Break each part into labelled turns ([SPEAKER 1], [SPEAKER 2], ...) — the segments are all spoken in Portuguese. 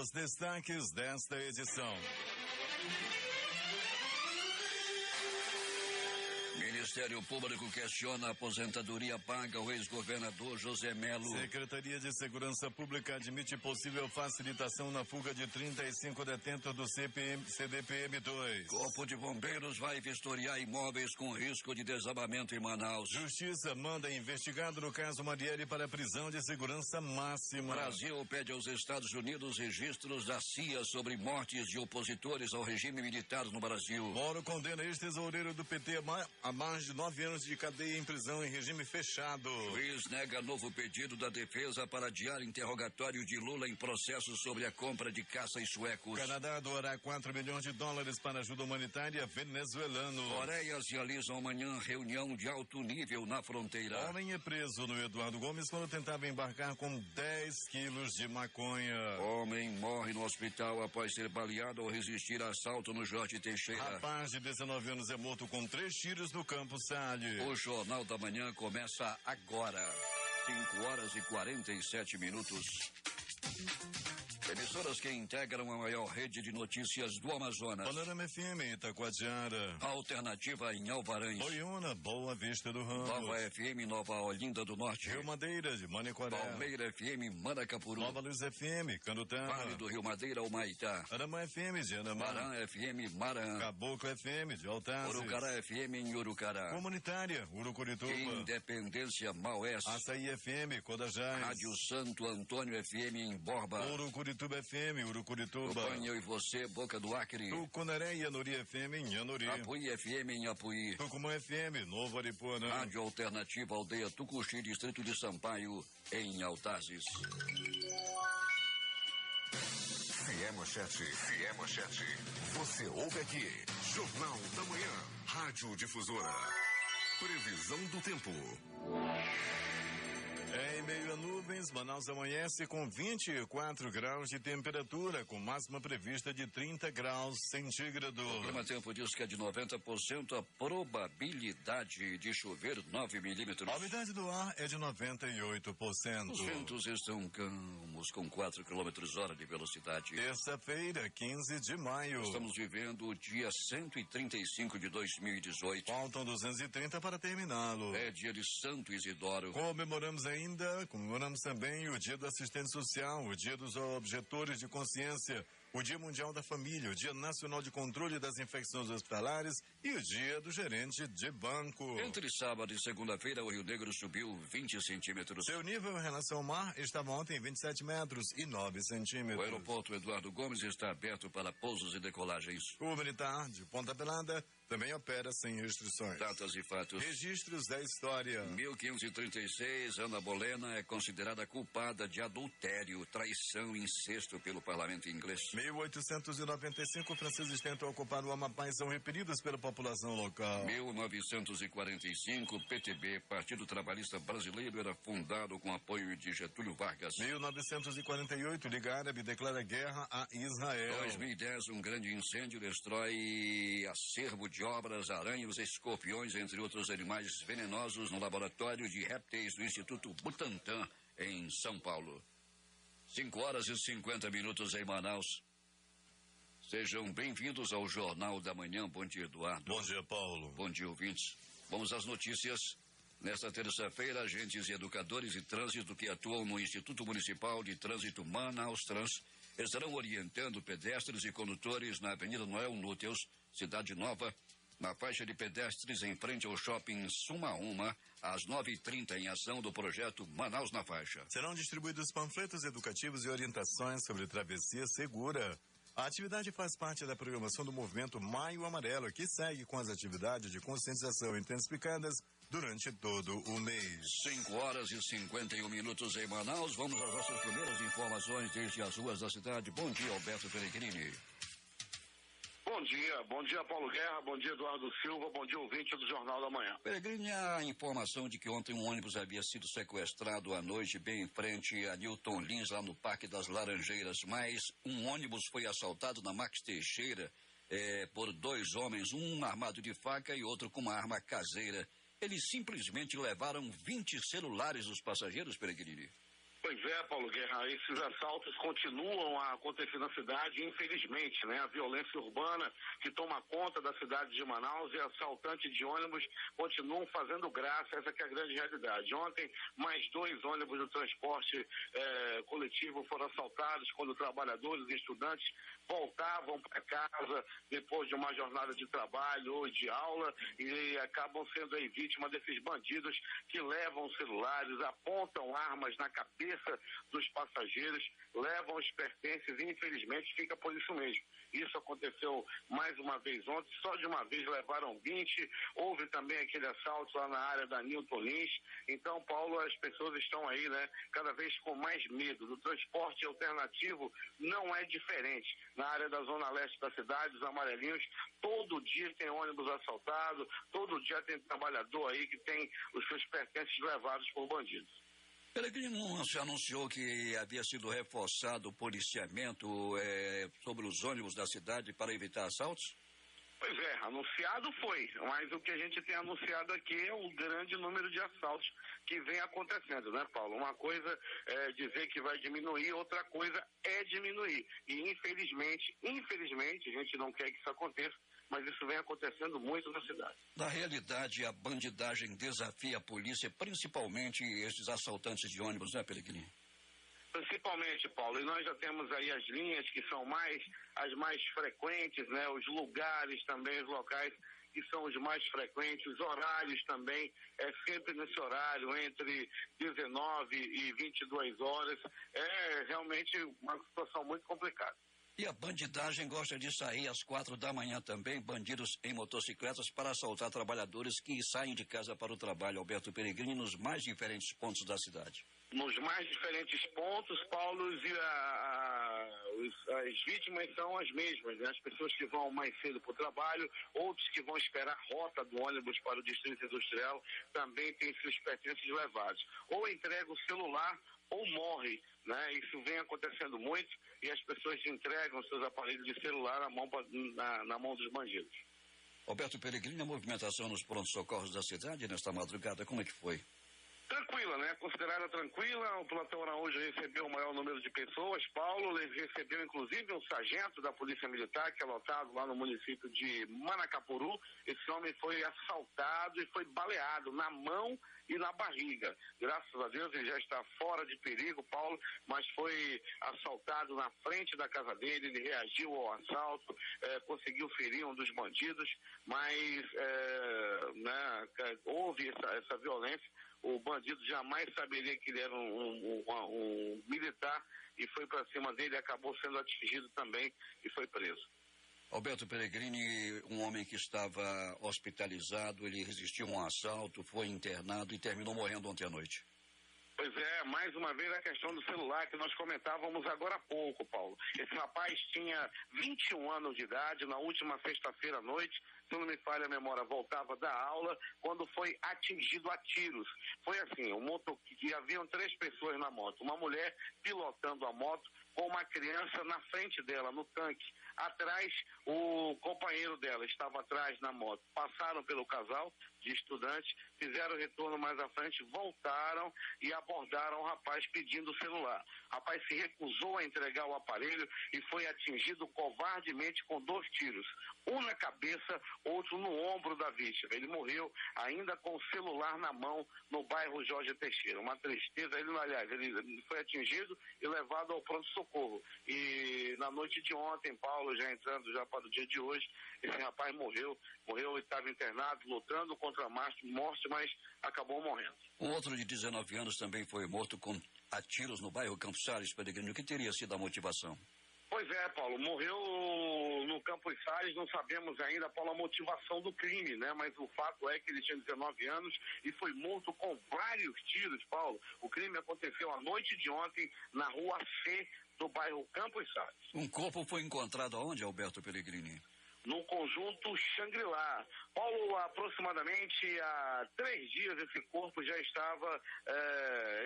[SPEAKER 1] Os destaques desta edição.
[SPEAKER 2] Ministério Público questiona a aposentadoria paga ao ex-governador José Melo.
[SPEAKER 1] Secretaria de Segurança Pública admite possível facilitação na fuga de 35 detentos do CDPM-2.
[SPEAKER 2] Corpo de Bombeiros vai vistoriar imóveis com risco de desabamento em Manaus.
[SPEAKER 1] Justiça manda investigado no caso Marielle para prisão de segurança máxima.
[SPEAKER 2] Brasil pede aos Estados Unidos registros da CIA sobre mortes de opositores ao regime militar no Brasil.
[SPEAKER 1] Moro condena ex-tesoureiro do PT a mais de 9 anos de cadeia em prisão em regime fechado.
[SPEAKER 2] Juiz nega novo pedido da defesa para adiar interrogatório de Lula em processo sobre a compra de caças suecos.
[SPEAKER 1] Canadá doará 4 milhões de dólares para ajuda humanitária venezuelano.
[SPEAKER 2] Coreias realizam amanhã reunião de alto nível na fronteira.
[SPEAKER 1] Homem é preso no Eduardo Gomes quando tentava embarcar com 10 quilos de maconha.
[SPEAKER 2] Homem morre no hospital após ser baleado ao resistir a assalto no Jorge Teixeira.
[SPEAKER 1] Rapaz de 19 anos é morto com 3 tiros no Campo Salles.
[SPEAKER 2] O Jornal da Manhã começa agora. 5h47. Emissoras que integram a maior rede de notícias do Amazonas.
[SPEAKER 1] Panorama FM em Itacoatiara.
[SPEAKER 2] Alternativa em Alvarães.
[SPEAKER 1] Oiuna, Boa Vista do Ramos.
[SPEAKER 2] Nova FM, Nova Olinda do Norte.
[SPEAKER 1] Rio Madeira, de Manicoré.
[SPEAKER 2] Palmeira FM, Manacapuru.
[SPEAKER 1] Nova Luz FM, Canutama.
[SPEAKER 2] Vale do Rio Madeira, Humaitá.
[SPEAKER 1] Arama FM, de Anamã.
[SPEAKER 2] Maran FM, Maran.
[SPEAKER 1] Caboclo FM, de Altazes.
[SPEAKER 2] Urucará FM, em Urucará.
[SPEAKER 1] Comunitária, Urucurituba.
[SPEAKER 2] Independência, Maués.
[SPEAKER 1] Açaí FM, Codajás.
[SPEAKER 2] Rádio Santo Antônio FM, em Borba.
[SPEAKER 1] Urucurituba FM, Urucurituba.
[SPEAKER 2] Eu e você, Boca do Acre.
[SPEAKER 1] Tucunaré e Anuri FM, em Anuri.
[SPEAKER 2] Apuí FM, em Apuí.
[SPEAKER 1] Tucumã FM, Novo Aripuanã.
[SPEAKER 2] Rádio Alternativa Aldeia Tucuxi, Distrito de Sampaio, em Altazes.
[SPEAKER 3] Se é manchete, você ouve aqui. Jornal da Manhã, Rádio Difusora. Previsão do tempo.
[SPEAKER 1] Em meio a nuvens, Manaus amanhece com 24 graus de temperatura, com máxima prevista de 30 graus centígrados.
[SPEAKER 2] O clima tempo diz que é de 90% a probabilidade de chover 9 milímetros.
[SPEAKER 1] A umidade do ar é de 98%.
[SPEAKER 2] Os ventos estão calmos, com 4 km/h de velocidade.
[SPEAKER 1] Terça-feira, 15 de maio.
[SPEAKER 2] Estamos vivendo o dia 135 de 2018.
[SPEAKER 1] Faltam 230 para terminá-lo.
[SPEAKER 2] É dia de Santo Isidoro.
[SPEAKER 1] Comemoramos também o Dia do Assistente Social, o Dia dos Objetores de Consciência, o Dia Mundial da Família, o Dia Nacional de Controle das Infecções Hospitalares e o Dia do Gerente de Banco.
[SPEAKER 2] Entre sábado e segunda-feira, o Rio Negro subiu 20 centímetros.
[SPEAKER 1] Seu nível em relação ao mar estava ontem em 27 metros e 9 centímetros.
[SPEAKER 2] O aeroporto Eduardo Gomes está aberto para pousos e decolagens.
[SPEAKER 1] O militar de Ponta Pelada também opera sem restrições.
[SPEAKER 2] Datas e fatos.
[SPEAKER 1] Registros da história.
[SPEAKER 2] 1536, Ana Bolena é considerada culpada de adultério, traição e incesto pelo parlamento inglês.
[SPEAKER 1] 1895, franceses tentam ocupar o Amapá e são repelidos pela população local.
[SPEAKER 2] 1945, PTB, Partido Trabalhista Brasileiro, era fundado com apoio de Getúlio Vargas.
[SPEAKER 1] 1948, Liga Árabe declara guerra a Israel.
[SPEAKER 2] 2010, um grande incêndio destrói acervo de obras, aranhas, escorpiões, entre outros animais venenosos no laboratório de répteis do Instituto Butantan, em São Paulo. 5h50 em Manaus. Sejam bem-vindos ao Jornal da Manhã. Bom dia, Eduardo.
[SPEAKER 1] Bom dia, Paulo.
[SPEAKER 2] Bom dia, ouvintes. Vamos às notícias. Nesta terça-feira, agentes e educadores de trânsito que atuam no Instituto Municipal de Trânsito Manaus Trans estarão orientando pedestres e condutores na Avenida Noel Núteus, Cidade Nova, na faixa de pedestres em frente ao shopping Sumaúma, às 9h30, em ação do projeto Manaus na Faixa.
[SPEAKER 1] Serão distribuídos panfletos educativos e orientações sobre travessia segura. A atividade faz parte da programação do movimento Maio Amarelo, que segue com as atividades de conscientização intensificadas durante todo o mês.
[SPEAKER 2] 5h51 em Manaus. Vamos às nossas primeiras informações desde as ruas da cidade. Bom dia, Alberto Peregrini.
[SPEAKER 4] Bom dia Paulo Guerra, bom dia Eduardo Silva, bom dia ouvinte do Jornal da Manhã.
[SPEAKER 2] Peregrini, a informação de que ontem um ônibus havia sido sequestrado à noite bem em frente a Newton Lins, lá no Parque das Laranjeiras, mas um ônibus foi assaltado na Max Teixeira por 2 homens, um armado de faca e outro com uma arma caseira. Eles simplesmente levaram 20 celulares dos passageiros, Peregrini.
[SPEAKER 4] Pois é, Paulo Guerra, esses assaltos continuam a acontecer na cidade, infelizmente, né? A violência urbana que toma conta da cidade de Manaus e assaltantes de ônibus continuam fazendo graça, essa que é a grande realidade. Ontem, mais 2 ônibus do transporte coletivo foram assaltados quando trabalhadores e estudantes voltavam para casa depois de uma jornada de trabalho ou de aula e acabam sendo aí vítimas desses bandidos que levam celulares, apontam armas na cabeça dos passageiros, levam os pertences e infelizmente fica por isso mesmo. Isso aconteceu mais uma vez ontem, só de uma vez levaram 20, houve também aquele assalto lá na área da Newton Lins. Então, Paulo, as pessoas estão aí, né, cada vez com mais medo. Do transporte alternativo não é diferente. Na área da zona leste da cidade, os amarelinhos, todo dia tem ônibus assaltado, todo dia tem trabalhador aí que tem os seus pertences levados por bandidos.
[SPEAKER 2] Peregrino se anunciou que havia sido reforçado o policiamento sobre os ônibus da cidade para evitar assaltos?
[SPEAKER 4] Pois é, anunciado foi, mas o que a gente tem anunciado aqui é o grande número de assaltos que vem acontecendo, né, Paulo? Uma coisa é dizer que vai diminuir, outra coisa é diminuir. E infelizmente, a gente não quer que isso aconteça, mas isso vem acontecendo muito na cidade.
[SPEAKER 2] Na realidade, a bandidagem desafia a polícia, principalmente esses assaltantes de ônibus, né, Peregrino?
[SPEAKER 4] Principalmente, Paulo, e nós já temos aí as linhas que são as mais frequentes, né? Os lugares também, os locais que são os mais frequentes, os horários também, é sempre nesse horário, entre 19 e 22 horas, é realmente uma situação muito complicada.
[SPEAKER 2] E a bandidagem gosta de sair às 4 da manhã também, bandidos em motocicletas para assaltar trabalhadores que saem de casa para o trabalho, Alberto Peregrino, nos mais diferentes pontos da cidade.
[SPEAKER 4] Nos mais diferentes pontos, Paulo, e as vítimas são as mesmas, né? As pessoas que vão mais cedo para o trabalho, outros que vão esperar a rota do ônibus para o distrito industrial, também têm seus pertences levados. Ou entrega o celular ou morre, né? Isso vem acontecendo muito e as pessoas entregam seus aparelhos de celular na mão dos bandidos.
[SPEAKER 2] Alberto Peregrino, a movimentação nos prontos-socorros da cidade nesta madrugada, como é que foi?
[SPEAKER 4] Tranquila, né? Considerada tranquila. O plantão Araújo recebeu o maior número de pessoas. Paulo recebeu, inclusive, um sargento da Polícia Militar, que é lotado lá no município de Manacapuru. Esse homem foi assaltado e foi baleado na mão e na barriga. Graças a Deus ele já está fora de perigo, Paulo, mas foi assaltado na frente da casa dele, ele reagiu ao assalto, conseguiu ferir um dos bandidos, mas houve essa violência. O bandido jamais saberia que ele era um militar e foi para cima dele, acabou sendo atingido também e foi preso.
[SPEAKER 2] Alberto Peregrini, um homem que estava hospitalizado, ele resistiu a um assalto, foi internado e terminou morrendo ontem à noite.
[SPEAKER 4] Pois é, mais uma vez a questão do celular que nós comentávamos agora há pouco, Paulo. Esse rapaz tinha 21 anos de idade, na última sexta-feira à noite, se não me falha a memória, voltava da aula, quando foi atingido a tiros. Foi assim, que haviam 3 pessoas na moto, uma mulher pilotando a moto com uma criança na frente dela, no tanque. Atrás, o companheiro dela estava atrás na moto. Passaram pelo casal de estudantes, fizeram o retorno mais à frente, voltaram e abordaram o rapaz pedindo o celular. O rapaz se recusou a entregar o aparelho e foi atingido covardemente com 2 tiros. Um na cabeça, outro no ombro da vítima. Ele morreu ainda com o celular na mão no bairro Jorge Teixeira. Uma tristeza. Ele foi atingido e levado ao pronto-socorro. E na noite de ontem, Paulo, já entrando já para o dia de hoje, esse rapaz morreu e estava internado, lutando contra a morte, mas acabou morrendo.
[SPEAKER 2] Um outro de 19 anos também foi morto com tiros no bairro Campos Sales, Peregrino. O que teria sido a motivação?
[SPEAKER 4] Pois é, Paulo, morreu no Campos Sales, não sabemos ainda, Paulo, a motivação do crime, né? Mas o fato é que ele tinha 19 anos e foi morto com vários tiros, Paulo. O crime aconteceu à noite de ontem na rua C do bairro Campos Sales.
[SPEAKER 2] Um corpo foi encontrado aonde, Alberto Peregrini?
[SPEAKER 4] No conjunto Xangri-Lá. Paulo, aproximadamente há 3 dias esse corpo já estava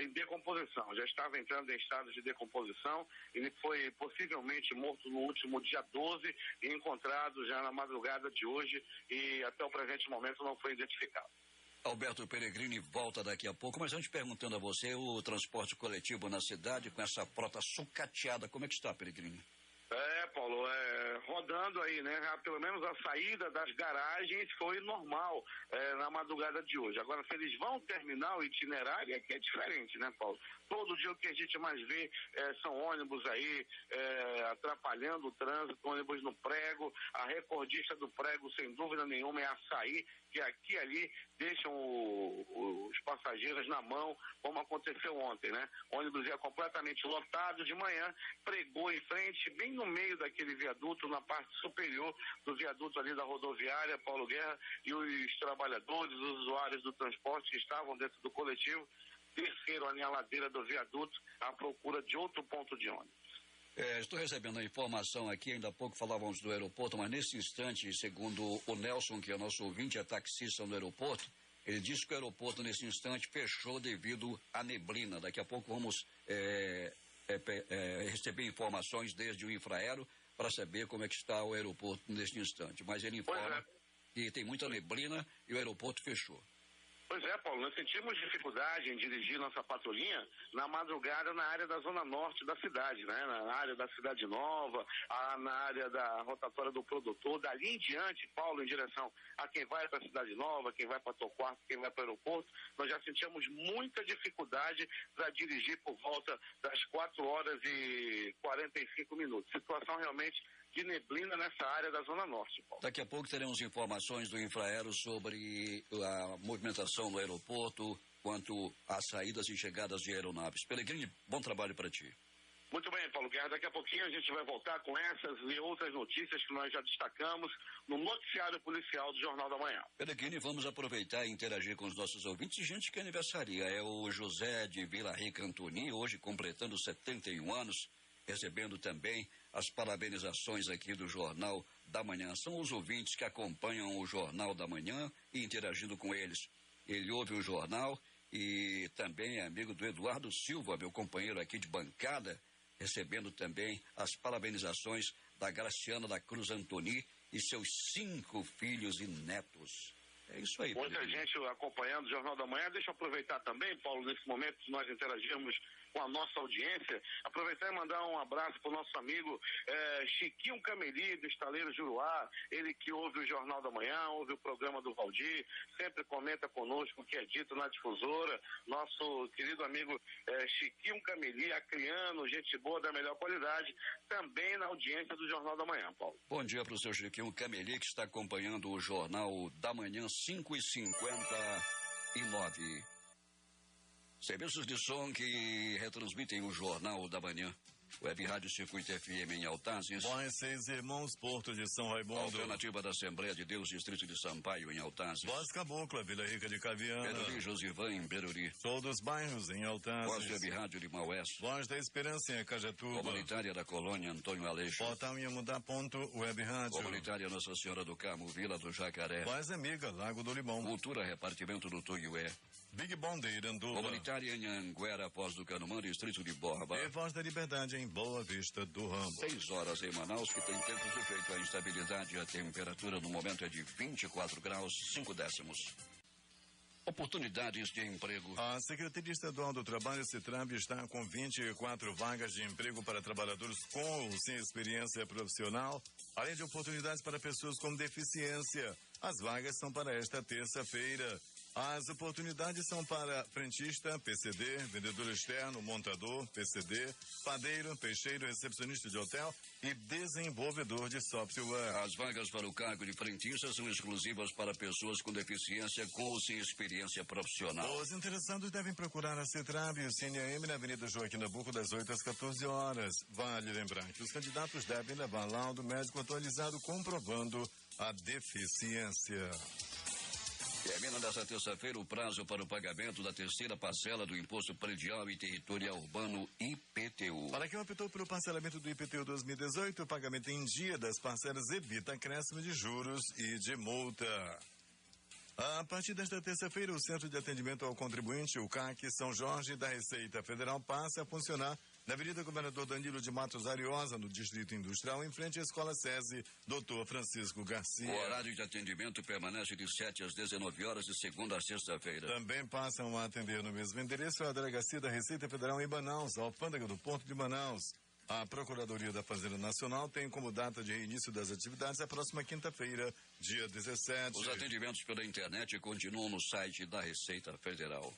[SPEAKER 4] em decomposição, já estava entrando em estado de decomposição. Ele foi possivelmente morto no último dia 12 e encontrado já na madrugada de hoje e até o presente momento não foi identificado.
[SPEAKER 2] Alberto Peregrini volta daqui a pouco, mas antes perguntando a você, o transporte coletivo na cidade com essa frota sucateada, como é que está, Peregrini?
[SPEAKER 4] Paulo, rodando aí, né? Pelo menos a saída das garagens foi normal na madrugada de hoje. Agora, se eles vão terminar o itinerário, é que é diferente, né, Paulo? Todo dia o que a gente mais vê são ônibus aí atrapalhando o trânsito, ônibus no prego. A recordista do prego, sem dúvida nenhuma, é Açaí, que aqui e ali deixam os passageiros na mão, como aconteceu ontem, né? O ônibus ia completamente lotado de manhã, pregou em frente, bem no meio daquele viaduto, na parte superior do viaduto ali da rodoviária, Paulo Guerra, e os trabalhadores, os usuários do transporte que estavam dentro do coletivo, desceram ali a ladeira do viaduto à procura de outro ponto de ônibus.
[SPEAKER 2] Estou recebendo a informação aqui, ainda há pouco falávamos do aeroporto, mas nesse instante, segundo o Nelson, que é nosso ouvinte, é taxista no aeroporto, ele disse que o aeroporto nesse instante fechou devido à neblina. Daqui a pouco vamos receber informações desde o Infraero para saber como é que está o aeroporto nesse instante. Mas ele informa que tem muita neblina e o aeroporto fechou.
[SPEAKER 4] Pois é, Paulo, nós sentimos dificuldade em dirigir nossa patrulhinha na madrugada na área da zona norte da cidade, né? Na área da Cidade Nova, na área da rotatória do Produtor, dali em diante, Paulo, em direção a quem vai para a Cidade Nova, quem vai para Toquarto, quem vai para o aeroporto, nós já sentimos muita dificuldade para dirigir por volta das 4h45. Situação realmente de neblina nessa área da Zona Norte, Paulo.
[SPEAKER 2] Daqui a pouco teremos informações do Infraero sobre a movimentação no aeroporto, quanto às saídas e chegadas de aeronaves. Peregrini, bom trabalho para ti.
[SPEAKER 4] Muito bem, Paulo Guerra. Daqui a pouquinho a gente vai voltar com essas e outras notícias que nós já destacamos no noticiário policial do Jornal da Manhã.
[SPEAKER 2] Peregrini, vamos aproveitar e interagir com os nossos ouvintes. Gente que aniversaria é o José de Vila Rica Antoni, hoje completando 71 anos, recebendo também as parabenizações aqui do Jornal da Manhã. São os ouvintes que acompanham o Jornal da Manhã e interagindo com eles. Ele ouve o jornal e também é amigo do Eduardo Silva, meu companheiro aqui de bancada, recebendo também as parabenizações da Graciana da Cruz Antoni e seus 5 filhos e netos. É isso aí.
[SPEAKER 4] Muita gente acompanhando o Jornal da Manhã. Deixa eu aproveitar também, Paulo, nesse momento que nós interagirmos com a nossa audiência, aproveitar e mandar um abraço para o nosso amigo Chiquinho Cameli, do Estaleiro Juruá, ele que ouve o Jornal da Manhã, ouve o programa do Valdir, sempre comenta conosco o que é dito na difusora, nosso querido amigo Chiquinho Cameli, acriano, gente boa da melhor qualidade, também na audiência do Jornal da Manhã, Paulo.
[SPEAKER 2] Bom dia para o seu Chiquinho Cameli, que está acompanhando o Jornal da Manhã, 5h59. Serviços de som que retransmitem o Jornal da Manhã. Web Rádio Circuito FM em Altazes.
[SPEAKER 1] Bom, 6 Irmãos, Porto de São Raimundo.
[SPEAKER 2] Alternativa da Assembleia de Deus, Distrito de Sampaio em Altazes.
[SPEAKER 1] Voz Cabocla, Vila Rica de Caviana.
[SPEAKER 2] Beruri, Josivan em Beruri.
[SPEAKER 1] Show dos Bairros em Altazes.
[SPEAKER 2] Voz Web Rádio de Maués.
[SPEAKER 1] Voz da Esperança em Acajatuba.
[SPEAKER 2] Comunitária da Colônia Antônio Aleixo.
[SPEAKER 1] Portal Inhamudá, Web Rádio.
[SPEAKER 2] Comunitária Nossa Senhora do Carmo, Vila do Jacaré.
[SPEAKER 1] Voz Amiga, Lago do Limão.
[SPEAKER 2] Cultura, Repartimento do Tuiué.
[SPEAKER 1] Big Bom de Iranduba.
[SPEAKER 2] Comunitária em Anguera, Foz do Canumã, Distrito de Borba.
[SPEAKER 1] E Voz da Liberdade em Boa Vista do Ramo.
[SPEAKER 2] 6 horas em Manaus, que tem tempo sujeito à instabilidade. A temperatura no momento é de 24 graus, 5 décimos. Oportunidades de emprego.
[SPEAKER 1] A Secretaria Estadual do Trabalho, Citrab, está com 24 vagas de emprego para trabalhadores com ou sem experiência profissional, além de oportunidades para pessoas com deficiência. As vagas são para esta terça-feira. As oportunidades são para frentista, PCD, vendedor externo, montador, PCD, padeiro, peixeiro, recepcionista de hotel e desenvolvedor de software.
[SPEAKER 2] As vagas para o cargo de frentista são exclusivas para pessoas com deficiência com ou sem experiência profissional.
[SPEAKER 1] Os interessados devem procurar a Citrab e o CNAM na Avenida Joaquim Nabuco das 8 às 14 horas. Vale lembrar que os candidatos devem levar laudo médico atualizado comprovando a deficiência.
[SPEAKER 2] Termina nesta terça-feira o prazo para o pagamento da terceira parcela do Imposto Predial e Territorial Urbano IPTU.
[SPEAKER 1] Para quem optou pelo parcelamento do IPTU 2018, o pagamento em dia das parcelas evita acréscimo de juros e de multa. A partir desta terça-feira, o Centro de Atendimento ao Contribuinte, o CAC São Jorge da Receita Federal, passa a funcionar Na Avenida Governador Danilo de Matos Ariosa, no Distrito Industrial, em frente à Escola SESI, Dr. Francisco Garcia.
[SPEAKER 2] O horário de atendimento permanece de 7 às 19 horas, de segunda a sexta-feira.
[SPEAKER 1] Também passam a atender no mesmo endereço a Delegacia da Receita Federal em Manaus, a Alfândega do Porto de Manaus. A Procuradoria da Fazenda Nacional tem como data de início das atividades a próxima quinta-feira, dia 17.
[SPEAKER 2] Os atendimentos pela internet continuam no site da Receita Federal.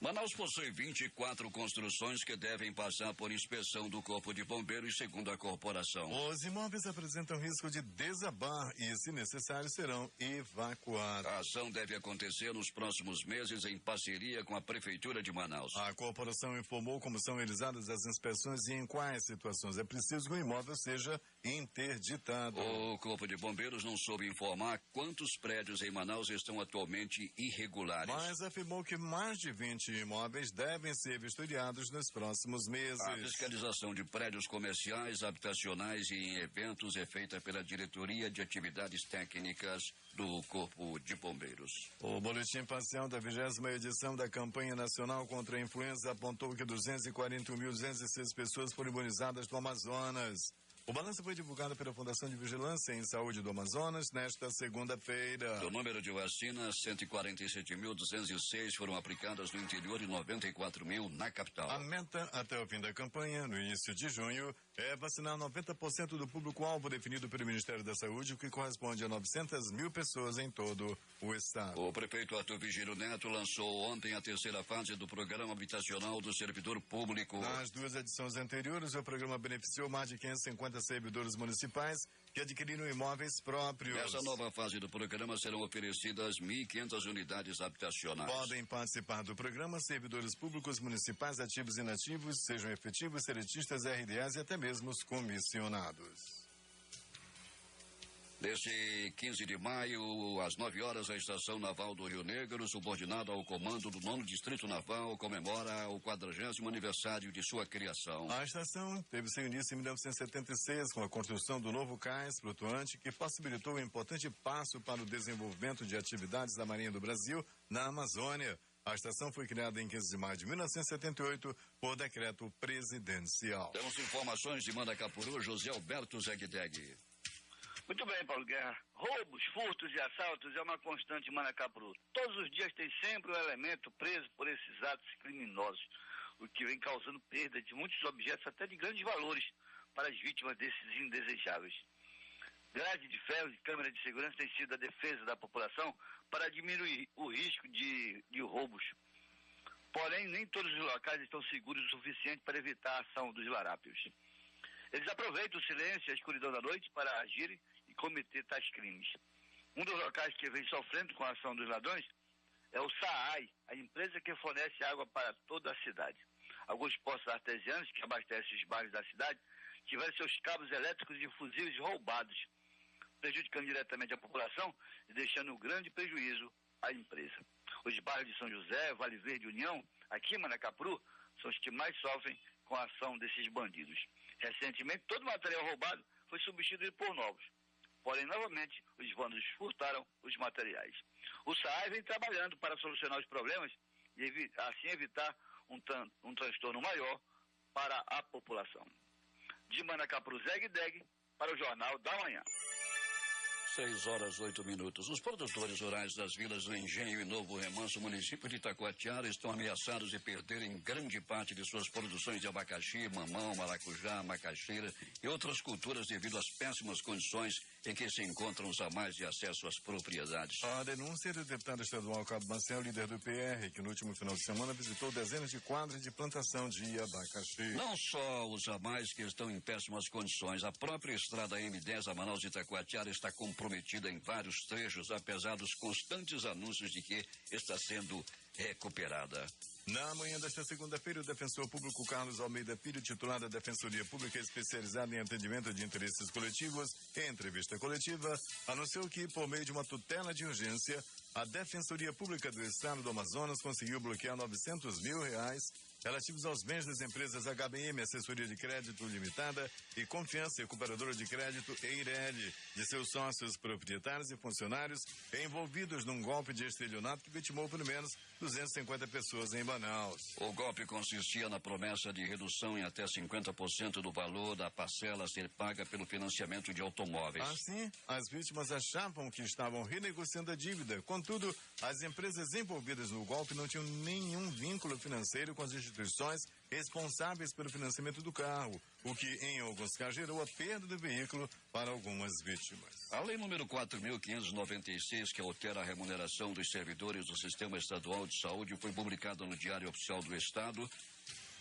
[SPEAKER 2] Manaus possui 24 construções que devem passar por inspeção do Corpo de Bombeiros, segundo a corporação.
[SPEAKER 1] Os imóveis apresentam risco de desabar e, se necessário, serão evacuados.
[SPEAKER 2] A ação deve acontecer nos próximos meses em parceria com a Prefeitura de Manaus.
[SPEAKER 1] A corporação informou como são realizadas as inspeções e em quais situações é preciso que o imóvel seja interditado.
[SPEAKER 2] O Corpo de Bombeiros não soube informar quantos prédios em Manaus estão atualmente irregulares.
[SPEAKER 1] Mas afirmou que mais de 20 imóveis devem ser vistoriados nos próximos meses.
[SPEAKER 2] A fiscalização de prédios comerciais, habitacionais e em eventos é feita pela Diretoria de Atividades Técnicas do Corpo de Bombeiros.
[SPEAKER 1] O boletim parcial da 20ª edição da campanha nacional contra a influenza apontou que 241.206 pessoas foram imunizadas no Amazonas. O balanço foi divulgado pela Fundação de Vigilância em Saúde do Amazonas nesta segunda-feira.
[SPEAKER 2] Do número de vacinas, 147.206 foram aplicadas no interior e 94.000 na capital.
[SPEAKER 1] A meta até o fim da campanha, no início de junho, é vacinar 90% do público-alvo definido pelo Ministério da Saúde, o que corresponde a 900.000 pessoas em todo o estado.
[SPEAKER 2] O prefeito Arthur Vigílio Neto lançou ontem a terceira fase do programa habitacional do servidor público.
[SPEAKER 1] Nas duas edições anteriores, o programa beneficiou mais de 550 servidores municipais que adquiriram imóveis próprios.
[SPEAKER 2] Nessa nova fase do programa serão oferecidas 1.500 unidades habitacionais.
[SPEAKER 1] Podem participar do programa servidores públicos municipais ativos e inativos, sejam efetivos, seletistas, RDAs e até mesmo os comissionados.
[SPEAKER 2] Neste 15 de maio, às 9 horas, a Estação Naval do Rio Negro, subordinada ao comando do 9º Distrito Naval, comemora o 40º aniversário de sua criação.
[SPEAKER 1] A estação teve seu início em 1976 com a construção do novo cais flutuante que possibilitou um importante passo para o desenvolvimento de atividades da Marinha do Brasil na Amazônia. A estação foi criada em 15 de maio de 1978 por decreto presidencial.
[SPEAKER 2] Temos informações de Manacapuru, José Alberto Zegdeg.
[SPEAKER 5] Muito bem, Paulo Guerra. Roubos, furtos e assaltos é uma constante em Manacapuru. Todos os dias tem sempre um elemento preso por esses atos criminosos, o que vem causando perda de muitos objetos, até de grandes valores, para as vítimas desses indesejáveis. Grade de ferro e câmera de segurança tem sido a defesa da população para diminuir o risco de roubos. Porém, nem todos os locais estão seguros o suficiente para evitar a ação dos larápios. Eles aproveitam o silêncio e a escuridão da noite para agirem e cometer tais crimes. Um dos locais que vem sofrendo com a ação dos ladrões é o SAAI, a empresa que fornece água para toda a cidade. Alguns poços artesianos que abastecem os bairros da cidade tiveram seus cabos elétricos e fusíveis roubados, prejudicando diretamente a população e deixando um grande prejuízo à empresa. Os bairros de São José, Vale Verde e União, aqui em Manacapuru, são os que mais sofrem com a ação desses bandidos. Recentemente, todo o material roubado foi substituído por novos. Porém, novamente, os vândalos furtaram os materiais. O SAAI vem trabalhando para solucionar os problemas e assim evitar um transtorno maior para a população. De Manacapuru, Zegdeg, para o Jornal da Manhã.
[SPEAKER 2] 6 horas 8 minutos. Os produtores rurais das vilas do Engenho e Novo Remanso, município de Itacoatiara, estão ameaçados de perderem grande parte de suas produções de abacaxi, mamão, maracujá, macaxeira e outras culturas devido às péssimas condições em que se encontram os ramais de acesso às propriedades.
[SPEAKER 1] A denúncia é do deputado estadual Cabo Marcel, líder do PR, que no último final de semana visitou dezenas de quadras de plantação de abacaxi.
[SPEAKER 2] Não só os ramais que estão em péssimas condições, a própria estrada M10 a Manaus de Itacoatiara está comprometida em vários trechos, apesar dos constantes anúncios de que está sendo recuperada.
[SPEAKER 1] Na manhã desta segunda-feira, o defensor público Carlos Almeida Filho, titular da Defensoria Pública especializada em atendimento de interesses coletivos, em entrevista coletiva, anunciou que, por meio de uma tutela de urgência, a Defensoria Pública do Estado do Amazonas conseguiu bloquear R$900 mil relativos aos bens das empresas HBM, Assessoria de Crédito Limitada, e Confiança Recuperadora de Crédito, EIRELI, de seus sócios proprietários e funcionários envolvidos num golpe de estelionato que vitimou pelo menos 250 pessoas em Manaus.
[SPEAKER 2] O golpe consistia na promessa de redução em até 50% do valor da parcela a ser paga pelo financiamento de automóveis.
[SPEAKER 1] Assim, as vítimas achavam que estavam renegociando a dívida. Contudo, as empresas envolvidas no golpe não tinham nenhum vínculo financeiro com as instituições responsáveis pelo financiamento do carro, o que, em alguns casos, gerou a perda do veículo para algumas vítimas.
[SPEAKER 2] A lei número 4.596, que altera a remuneração dos servidores do Sistema Estadual de Saúde, foi publicada no Diário Oficial do Estado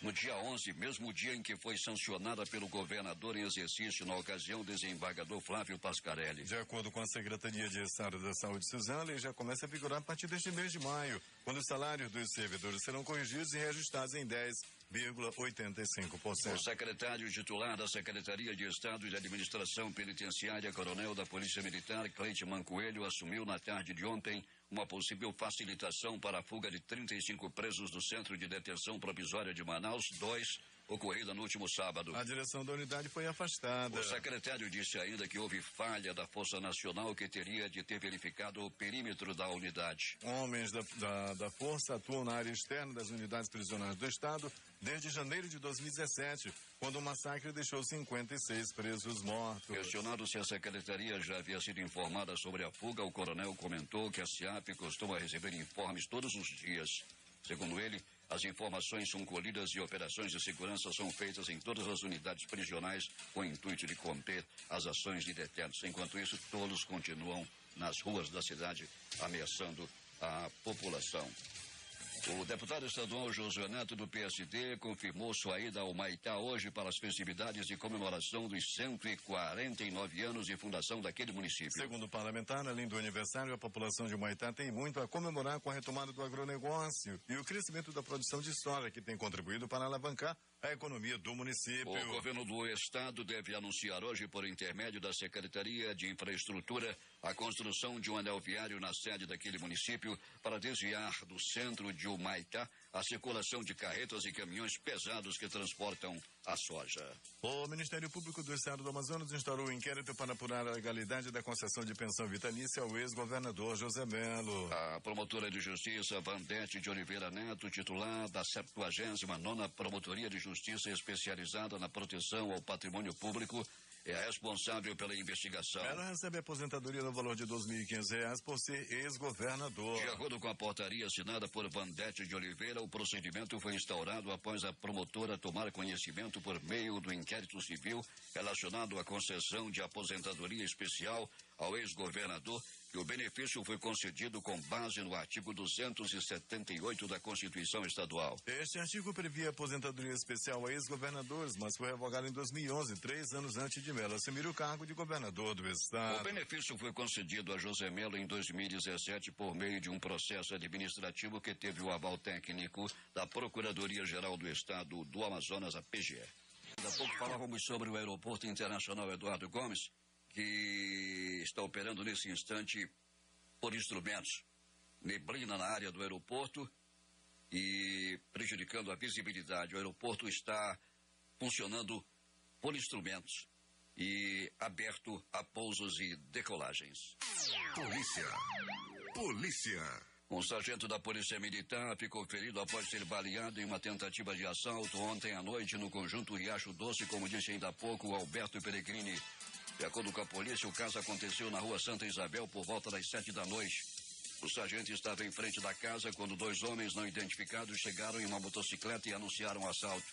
[SPEAKER 2] no dia 11, mesmo dia em que foi sancionada pelo governador em exercício, na ocasião, o desembargador Flávio Pascarelli.
[SPEAKER 1] De acordo com a Secretaria de Estado da Saúde, Suzana, a lei já começa a vigorar a partir deste mês de maio, quando os salários dos servidores serão corrigidos e reajustados em 10,85%.
[SPEAKER 2] O secretário titular da Secretaria de Estado de Administração Penitenciária, coronel da Polícia Militar, Cleiton Coelho, assumiu na tarde de ontem uma possível facilitação para a fuga de 35 presos do Centro de Detenção Provisória de Manaus, 2, ocorrida no último sábado.
[SPEAKER 1] A direção da unidade foi afastada.
[SPEAKER 2] O secretário disse ainda que houve falha da Força Nacional, que teria de ter verificado o perímetro da unidade.
[SPEAKER 1] Homens da Força atuam na área externa das unidades prisionais do Estado desde janeiro de 2017, quando o massacre deixou 56 presos mortos.
[SPEAKER 2] Questionado se a secretaria já havia sido informada sobre a fuga, o coronel comentou que a SIAP costuma receber informes todos os dias. Segundo ele, as informações são colhidas e operações de segurança são feitas em todas as unidades prisionais com o intuito de conter as ações de detentos. Enquanto isso, todos continuam nas ruas da cidade ameaçando a população. O deputado estadual Josué Neto, do PSD, confirmou sua ida ao Humaitá hoje para as festividades de comemoração dos 149 anos de fundação daquele município.
[SPEAKER 1] Segundo o parlamentar, além do aniversário, a população de Humaitá tem muito a comemorar com a retomada do agronegócio e o crescimento da produção de soja, que tem contribuído para alavancar a economia do município.
[SPEAKER 2] O governo do estado deve anunciar hoje, por intermédio da Secretaria de Infraestrutura, a construção de um anel viário na sede daquele município para desviar do centro de Humaitá a circulação de carretas e caminhões pesados que transportam a soja.
[SPEAKER 1] O Ministério Público do Estado do Amazonas instaurou um inquérito para apurar a legalidade da concessão de pensão vitalícia ao ex-governador José Melo.
[SPEAKER 2] A promotora de justiça Vandete de Oliveira Neto, titular da 79ª Promotoria de Justiça especializada na proteção ao patrimônio público, é a responsável pela investigação.
[SPEAKER 1] Ela recebe aposentadoria no valor de R$ 2.500 por ser ex-governador.
[SPEAKER 2] De acordo com a portaria assinada por Vandete de Oliveira, o procedimento foi instaurado após a promotora tomar conhecimento por meio do inquérito civil relacionado à concessão de aposentadoria especial ao ex-governador, que o benefício foi concedido com base no artigo 278 da Constituição Estadual.
[SPEAKER 1] Este artigo previa aposentadoria especial a ex-governadores, mas foi revogado em 2011, 3 anos antes de Melo assumir o cargo de governador do estado.
[SPEAKER 2] O benefício foi concedido a José Melo em 2017 por meio de um processo administrativo que teve o aval técnico da Procuradoria-Geral do Estado do Amazonas, a PGE. Há pouco falávamos sobre o Aeroporto Internacional Eduardo Gomes, que está operando nesse instante por instrumentos. Neblina na área do aeroporto e prejudicando a visibilidade. O aeroporto está funcionando por instrumentos e aberto a pousos e decolagens.
[SPEAKER 3] Polícia.
[SPEAKER 2] Um sargento da Polícia Militar ficou ferido após ser baleado em uma tentativa de assalto ontem à noite no conjunto Riacho Doce, como disse ainda há pouco o Alberto Pellegrini. De acordo com a polícia, o caso aconteceu na rua Santa Isabel por volta das 7 da noite. O sargento estava em frente da casa quando 2 homens não identificados chegaram em uma motocicleta e anunciaram o assalto.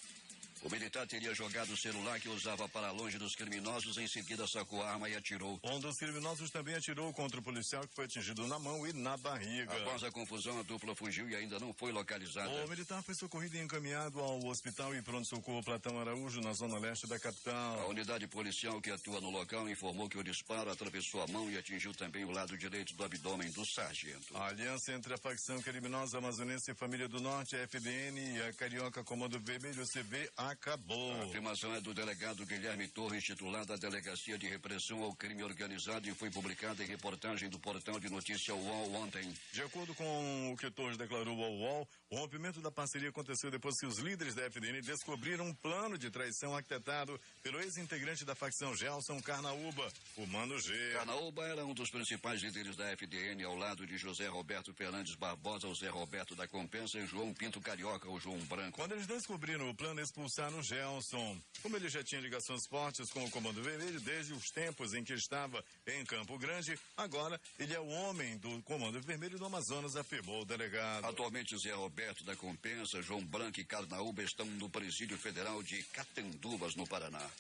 [SPEAKER 2] O militar teria jogado o celular que usava para longe dos criminosos, em seguida sacou a arma e atirou.
[SPEAKER 1] Um dos criminosos também atirou contra o policial, que foi atingido na mão e na barriga.
[SPEAKER 2] Após a confusão, a dupla fugiu e ainda não foi localizada.
[SPEAKER 1] O militar foi socorrido e encaminhado ao hospital e pronto-socorro Platão Araújo, na zona leste da capital.
[SPEAKER 2] A unidade policial que atua no local informou que o disparo atravessou a mão e atingiu também o lado direito do abdômen do sargento.
[SPEAKER 1] A aliança entre a facção criminosa amazonense e Família do Norte, a FDN, e a Carioca Comando Vermelho, CVA, acabou.
[SPEAKER 2] A afirmação é do delegado Guilherme Torres, titular da Delegacia de Repressão ao Crime Organizado, e foi publicada em reportagem do portal de notícia UOL ontem.
[SPEAKER 1] De acordo com o que Torres declarou ao UOL, o rompimento da parceria aconteceu depois que os líderes da FDN descobriram um plano de traição arquitetado pelo ex-integrante da facção Gelson Carnaúba, o Mano G.
[SPEAKER 2] Carnaúba era um dos principais líderes da FDN, ao lado de José Roberto Fernandes Barbosa, o Zé Roberto da Compensa, e João Pinto Carioca, o João Branco.
[SPEAKER 1] Quando eles descobriram o plano, expulsaram o Gelson. Como ele já tinha ligações fortes com o Comando Vermelho desde os tempos em que estava em Campo Grande, agora ele é o homem do Comando Vermelho do Amazonas, afirmou o delegado.
[SPEAKER 2] Atualmente, Zé Roberto da Compensa, João Branco e Carnaúba estão no Presídio Federal de Catanduvas, no Paraná.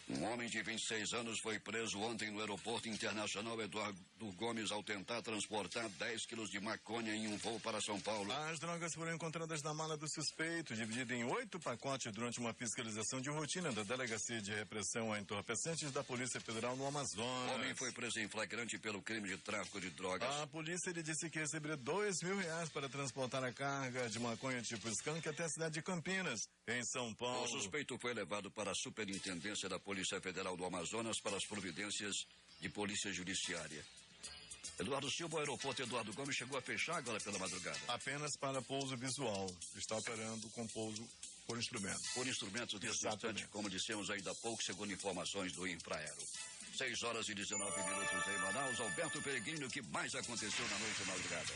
[SPEAKER 2] Um homem de 26 anos foi preso ontem no Aeroporto Internacional Eduardo Gomes ao tentar transportar 10 quilos de maconha em um voo para São Paulo.
[SPEAKER 1] As drogas foram encontradas na mala do suspeito, dividida em 8 pacotes durante uma fiscalização de rotina da Delegacia de Repressão a Entorpecentes da Polícia Federal no Amazonas.
[SPEAKER 2] O homem foi preso em flagrante pelo crime de tráfico de drogas.
[SPEAKER 1] A polícia disse que receberia R$2.000 para transportar a carga de maconha tipo skunk até a cidade de Campinas, em São Paulo.
[SPEAKER 2] O suspeito foi levado para a Superintendência da Polícia Federal do Amazonas para as providências de polícia judiciária. Eduardo Silva, o aeroporto Eduardo Gomes chegou a fechar agora pela madrugada.
[SPEAKER 1] Apenas para pouso visual. Está operando com pouso por instrumento.
[SPEAKER 2] Por instrumentos desse instante, como dissemos ainda há pouco, segundo informações do Infraero. 6h e 19 em Manaus. Alberto Peregrino, o que mais aconteceu na noite da madrugada?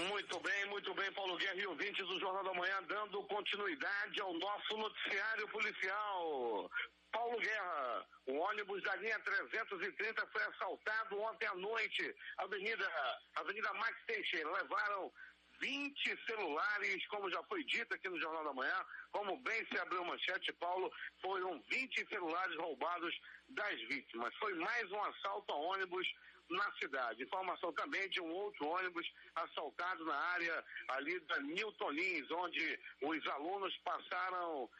[SPEAKER 4] Muito bem, Paulo Guerra e ouvintes do Jornal da Manhã, dando continuidade ao nosso noticiário policial. Paulo Guerra, o ônibus da linha 330 foi assaltado ontem à noite, Avenida Max Teixeira. Levaram 20 celulares, como já foi dito aqui no Jornal da Manhã, como bem se abriu manchete, Paulo, foram 20 celulares roubados das vítimas. Foi mais um assalto a ônibus na cidade. Informação também de um outro ônibus assaltado na área ali da Newton Lins, onde os alunos passaram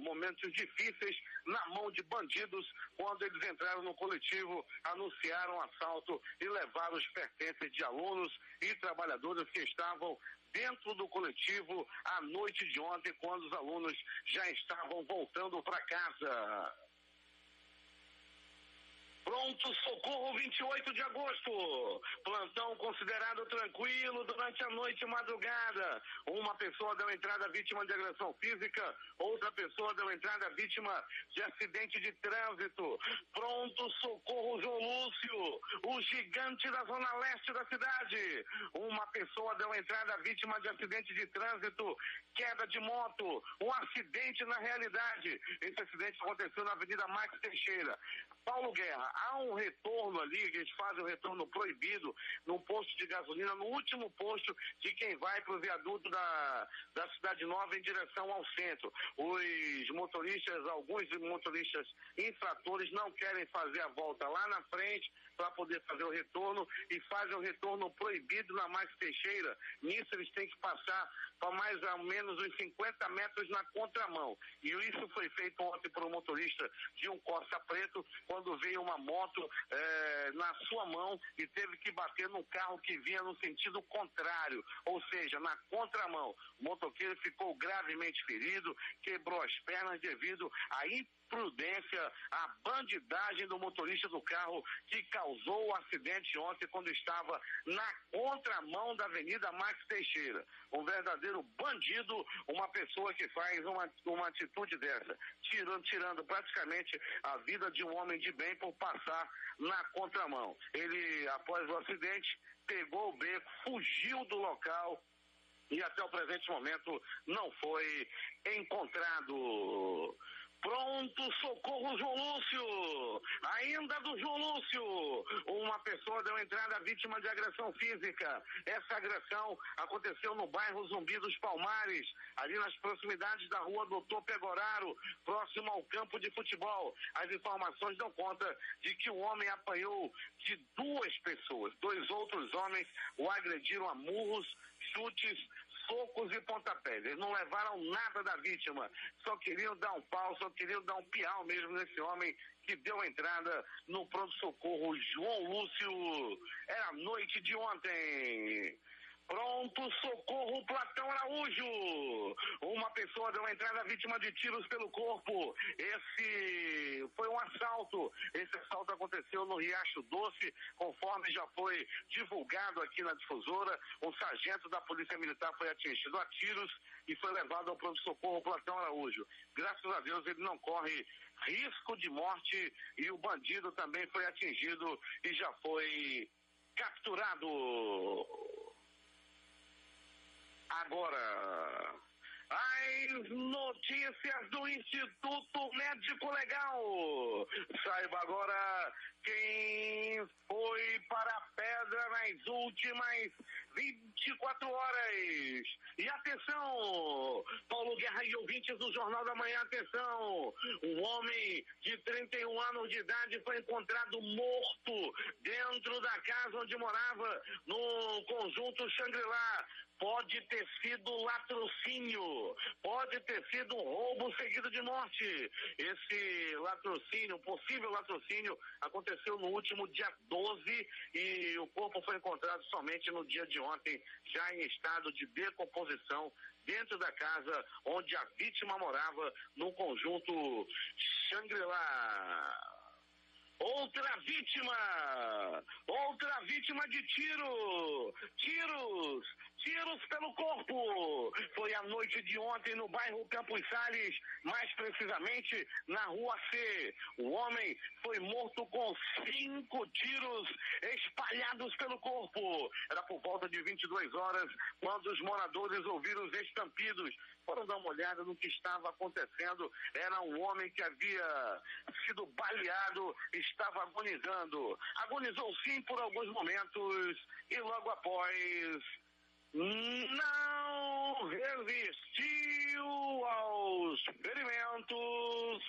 [SPEAKER 4] momentos difíceis na mão de bandidos quando eles entraram no coletivo, anunciaram assalto e levaram os pertences de alunos e trabalhadores que estavam dentro do coletivo à noite de ontem, quando os alunos já estavam voltando para casa. Pronto socorro, 28 de agosto. Plantão considerado tranquilo durante a noite e madrugada. Uma pessoa deu entrada vítima de agressão física, outra pessoa deu entrada vítima de acidente de trânsito. Pronto socorro, João Lúcio, o gigante da zona leste da cidade. Uma pessoa deu entrada vítima de acidente de trânsito, queda de moto, um acidente na realidade. Esse acidente aconteceu na Avenida Max Teixeira. Paulo Guerra, há um retorno ali, eles fazem um retorno proibido no posto de gasolina, no último posto de quem vai para o viaduto da Cidade Nova em direção ao centro. Os motoristas, alguns motoristas infratores não querem fazer a volta lá na frente para poder fazer o retorno e fazem o retorno proibido na Max Teixeira. Nisso eles têm que passar para mais ou menos uns 50 metros na contramão. E isso foi feito ontem por um motorista de um Corsa preto, quando veio uma moto na sua mão e teve que bater num carro que vinha no sentido contrário, ou seja, na contramão. O motoqueiro ficou gravemente ferido, quebrou as pernas devido à imprudência, à bandidagem do motorista do carro que causou o acidente ontem quando estava na contramão da Avenida Max Teixeira. Um verdadeiro bandido, uma pessoa que faz uma atitude dessa, tirando praticamente a vida de um homem de bem por passar na contramão. Ele, após o acidente, pegou o beco, fugiu do local e até o presente momento não foi encontrado. Pronto socorro, João Lúcio, ainda do João Lúcio, uma pessoa deu entrada vítima de agressão física. Essa agressão aconteceu no bairro Zumbi dos Palmares, ali nas proximidades da rua Doutor Pegoraro, próximo ao campo de futebol. As informações dão conta de que o homem apanhou de 2 pessoas, 2 outros homens o agrediram a murros, chutes, socos e pontapés. Eles não levaram nada da vítima, só queriam dar um pau, só queriam dar um piau mesmo nesse homem que deu entrada no pronto-socorro João Lúcio. Era a noite de ontem. Pronto socorro, Platão Araújo. Uma pessoa deu entrada vítima de tiros pelo corpo. Esse foi um assalto. Esse assalto aconteceu no Riacho Doce, conforme já foi divulgado aqui na difusora. Um sargento da Polícia Militar foi atingido a tiros e foi levado ao pronto-socorro Platão Araújo. Graças a Deus ele não corre risco de morte e o bandido também foi atingido e já foi capturado. Agora, as notícias do Instituto Médico Legal. Saiba agora quem foi para a pedra nas últimas 24 horas. E atenção, Paulo Guerra e ouvintes do Jornal da Manhã, atenção. Um homem de 31 anos de idade foi encontrado morto dentro da casa onde morava, no conjunto Shangri-La. Pode ter sido latrocínio, pode ter sido um roubo seguido de morte. Esse latrocínio, possível latrocínio, aconteceu no último dia 12 e o corpo foi encontrado somente no dia de ontem, já em estado de decomposição, dentro da casa onde a vítima morava, no conjunto Shangri-La. Outra vítima de tiros pelo corpo. Foi a noite de ontem no bairro Campos Sales, mais precisamente na Rua C. O homem foi morto com 5 tiros espalhados pelo corpo. Era por volta de 22 horas, quando os moradores ouviram os estampidos. Foram dar uma olhada no que estava acontecendo. Era um homem que havia sido baleado, estava agonizando. Agonizou sim por alguns momentos e logo após não resistiu aos ferimentos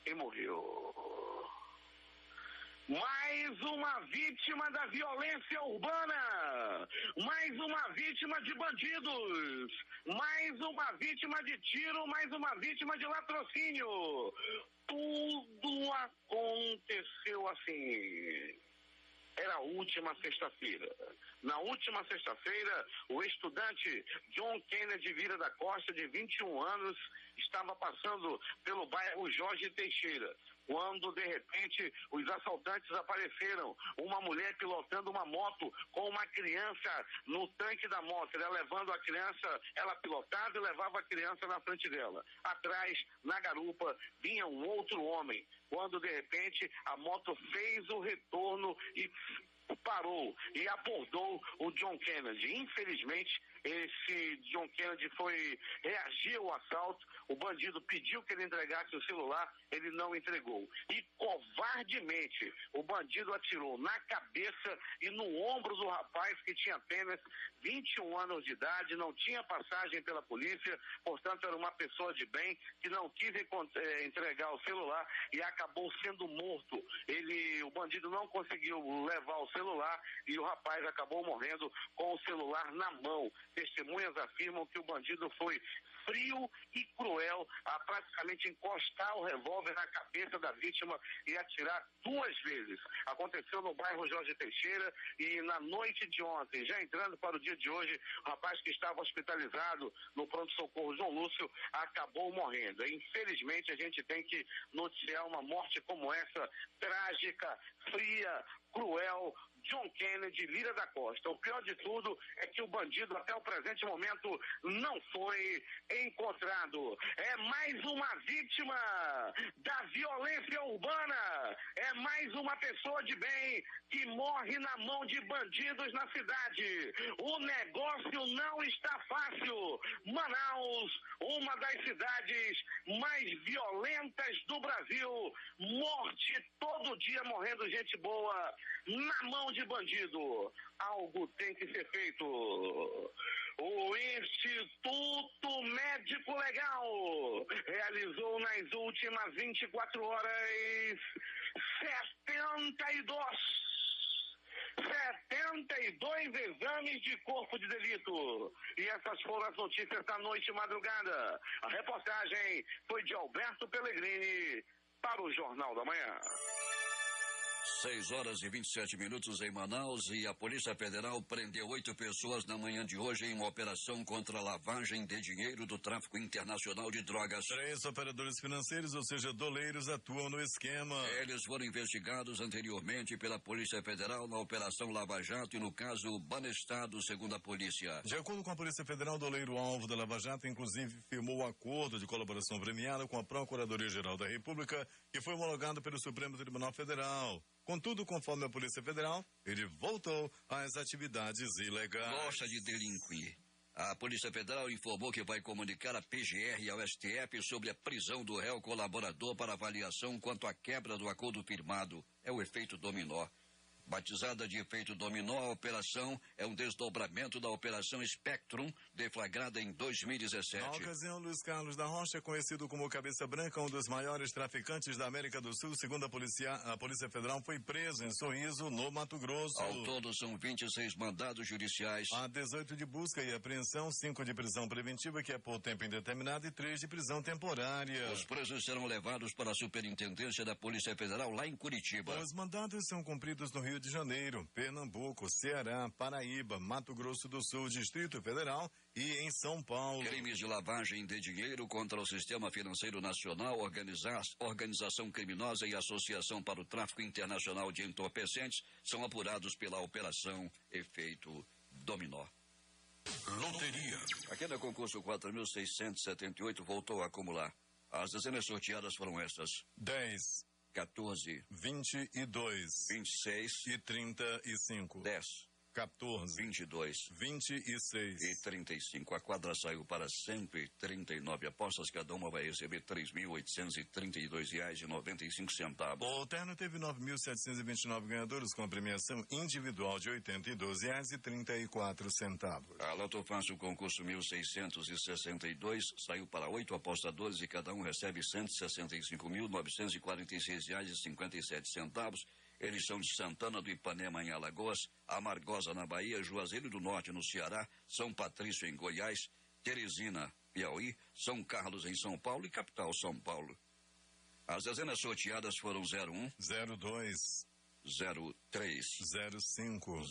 [SPEAKER 4] e morreu. Mais uma vítima da violência urbana, mais uma vítima de bandidos, mais uma vítima de tiro, mais uma vítima de latrocínio. Tudo aconteceu assim. Era a última sexta-feira. Na última sexta-feira, o estudante John Kennedy Vieira da Costa, de 21 anos, estava passando pelo bairro Jorge Teixeira, quando, de repente, os assaltantes apareceram. Uma mulher pilotando uma moto com uma criança no tanque da moto. Ela levando a criança, ela pilotava e levava a criança na frente dela. Atrás, na garupa, vinha um outro homem. Quando, de repente, a moto fez o retorno e parou e abordou o John Kennedy. Infelizmente, esse John Kennedy reagiu ao assalto. O bandido pediu que ele entregasse o celular, ele não entregou. E covardemente, o bandido atirou na cabeça e no ombro do rapaz, que tinha apenas 21 anos de idade, não tinha passagem pela polícia, portanto era uma pessoa de bem que não quis entregar o celular e acabou sendo morto. O bandido não conseguiu levar o celular e o rapaz acabou morrendo com o celular na mão. Testemunhas afirmam que o bandido foi frio e cruel a praticamente encostar o revólver na cabeça da vítima e atirar 2 vezes. Aconteceu no bairro Jorge Teixeira e na noite de ontem, já entrando para o dia de hoje, o rapaz que estava hospitalizado no pronto-socorro João Lúcio acabou morrendo. Infelizmente, a gente tem que noticiar uma morte como essa, trágica, fria, cruel, John Kennedy Vieira da Costa. O pior de tudo é que o bandido, até o presente momento, não foi encontrado. É mais uma vítima da violência urbana. É mais uma pessoa de bem que morre na mão de bandidos na cidade. O negócio não está fácil. Manaus, uma das cidades mais violentas do Brasil. Morte todo dia, morrendo gente boa na mão de bandido. Algo tem que ser feito. O Instituto Médico Legal realizou nas últimas 24 horas 72 exames de corpo de delito. E essas foram as notícias da noite e madrugada. A reportagem foi de Alberto Pellegrini para o Jornal da Manhã.
[SPEAKER 2] 6h27 em Manaus e a Polícia Federal prendeu 8 pessoas na manhã de hoje em uma operação contra a lavagem de dinheiro do tráfico internacional de drogas.
[SPEAKER 1] 3 operadores financeiros, ou seja, doleiros, atuam no esquema.
[SPEAKER 2] Eles foram investigados anteriormente pela Polícia Federal na Operação Lava Jato e no caso Banestado, segundo a polícia.
[SPEAKER 1] De acordo com a Polícia Federal, o doleiro alvo da Lava Jato, inclusive, firmou um acordo de colaboração premiada com a Procuradoria-Geral da República, que foi homologado pelo Supremo Tribunal Federal. Contudo, conforme a Polícia Federal, ele voltou às atividades ilegais.
[SPEAKER 2] Gosta de delinquir. A Polícia Federal informou que vai comunicar a PGR e ao STF sobre a prisão do réu colaborador para avaliação quanto à quebra do acordo firmado. É o efeito dominó. Batizada de efeito dominó, a operação é um desdobramento da Operação Spectrum, deflagrada em 2017.
[SPEAKER 1] Na ocasião, Luiz Carlos da Rocha, conhecido como Cabeça Branca, um dos maiores traficantes da América do Sul, segundo a Polícia Federal, foi preso em Sorriso, no Mato Grosso.
[SPEAKER 2] Ao todo, são 26 mandados judiciais.
[SPEAKER 1] Há 18 de busca e apreensão, 5 de prisão preventiva, que é por tempo indeterminado, e 3 de prisão temporária.
[SPEAKER 2] Os presos serão levados para a Superintendência da Polícia Federal, lá em Curitiba.
[SPEAKER 1] Os mandados são cumpridos no Rio de Janeiro, Pernambuco, Ceará, Paraíba, Mato Grosso do Sul, Distrito Federal e em São Paulo.
[SPEAKER 2] Crimes de lavagem de dinheiro contra o Sistema Financeiro Nacional, organização criminosa e associação para o tráfico internacional de entorpecentes são apurados pela Operação Efeito Dominó.
[SPEAKER 3] Loteria.
[SPEAKER 2] Aquele concurso 4.678 voltou a acumular. As dezenas sorteadas foram estas:
[SPEAKER 1] 10,
[SPEAKER 2] 14,
[SPEAKER 1] 22,
[SPEAKER 2] 26
[SPEAKER 1] e 35.
[SPEAKER 2] 10,
[SPEAKER 1] 14,
[SPEAKER 2] 22
[SPEAKER 1] 26
[SPEAKER 2] e 35. A quadra saiu para sempre 39 apostas. Cada uma vai receber R$3.832,95.
[SPEAKER 1] O terno teve 9.729 ganhadores, com a premiação individual de R$82,34.
[SPEAKER 2] A Loto Fácil, o concurso 1662, saiu para 8 apostadores e cada um recebe R$165.946,57. Eles são de Santana do Ipanema, em Alagoas, Amargosa, na Bahia, Juazeiro do Norte, no Ceará, São Patrício, em Goiás, Teresina, Piauí, São Carlos, em São Paulo e Capital, São Paulo. As dezenas sorteadas foram 01,
[SPEAKER 1] 02,
[SPEAKER 2] 03,
[SPEAKER 1] 05,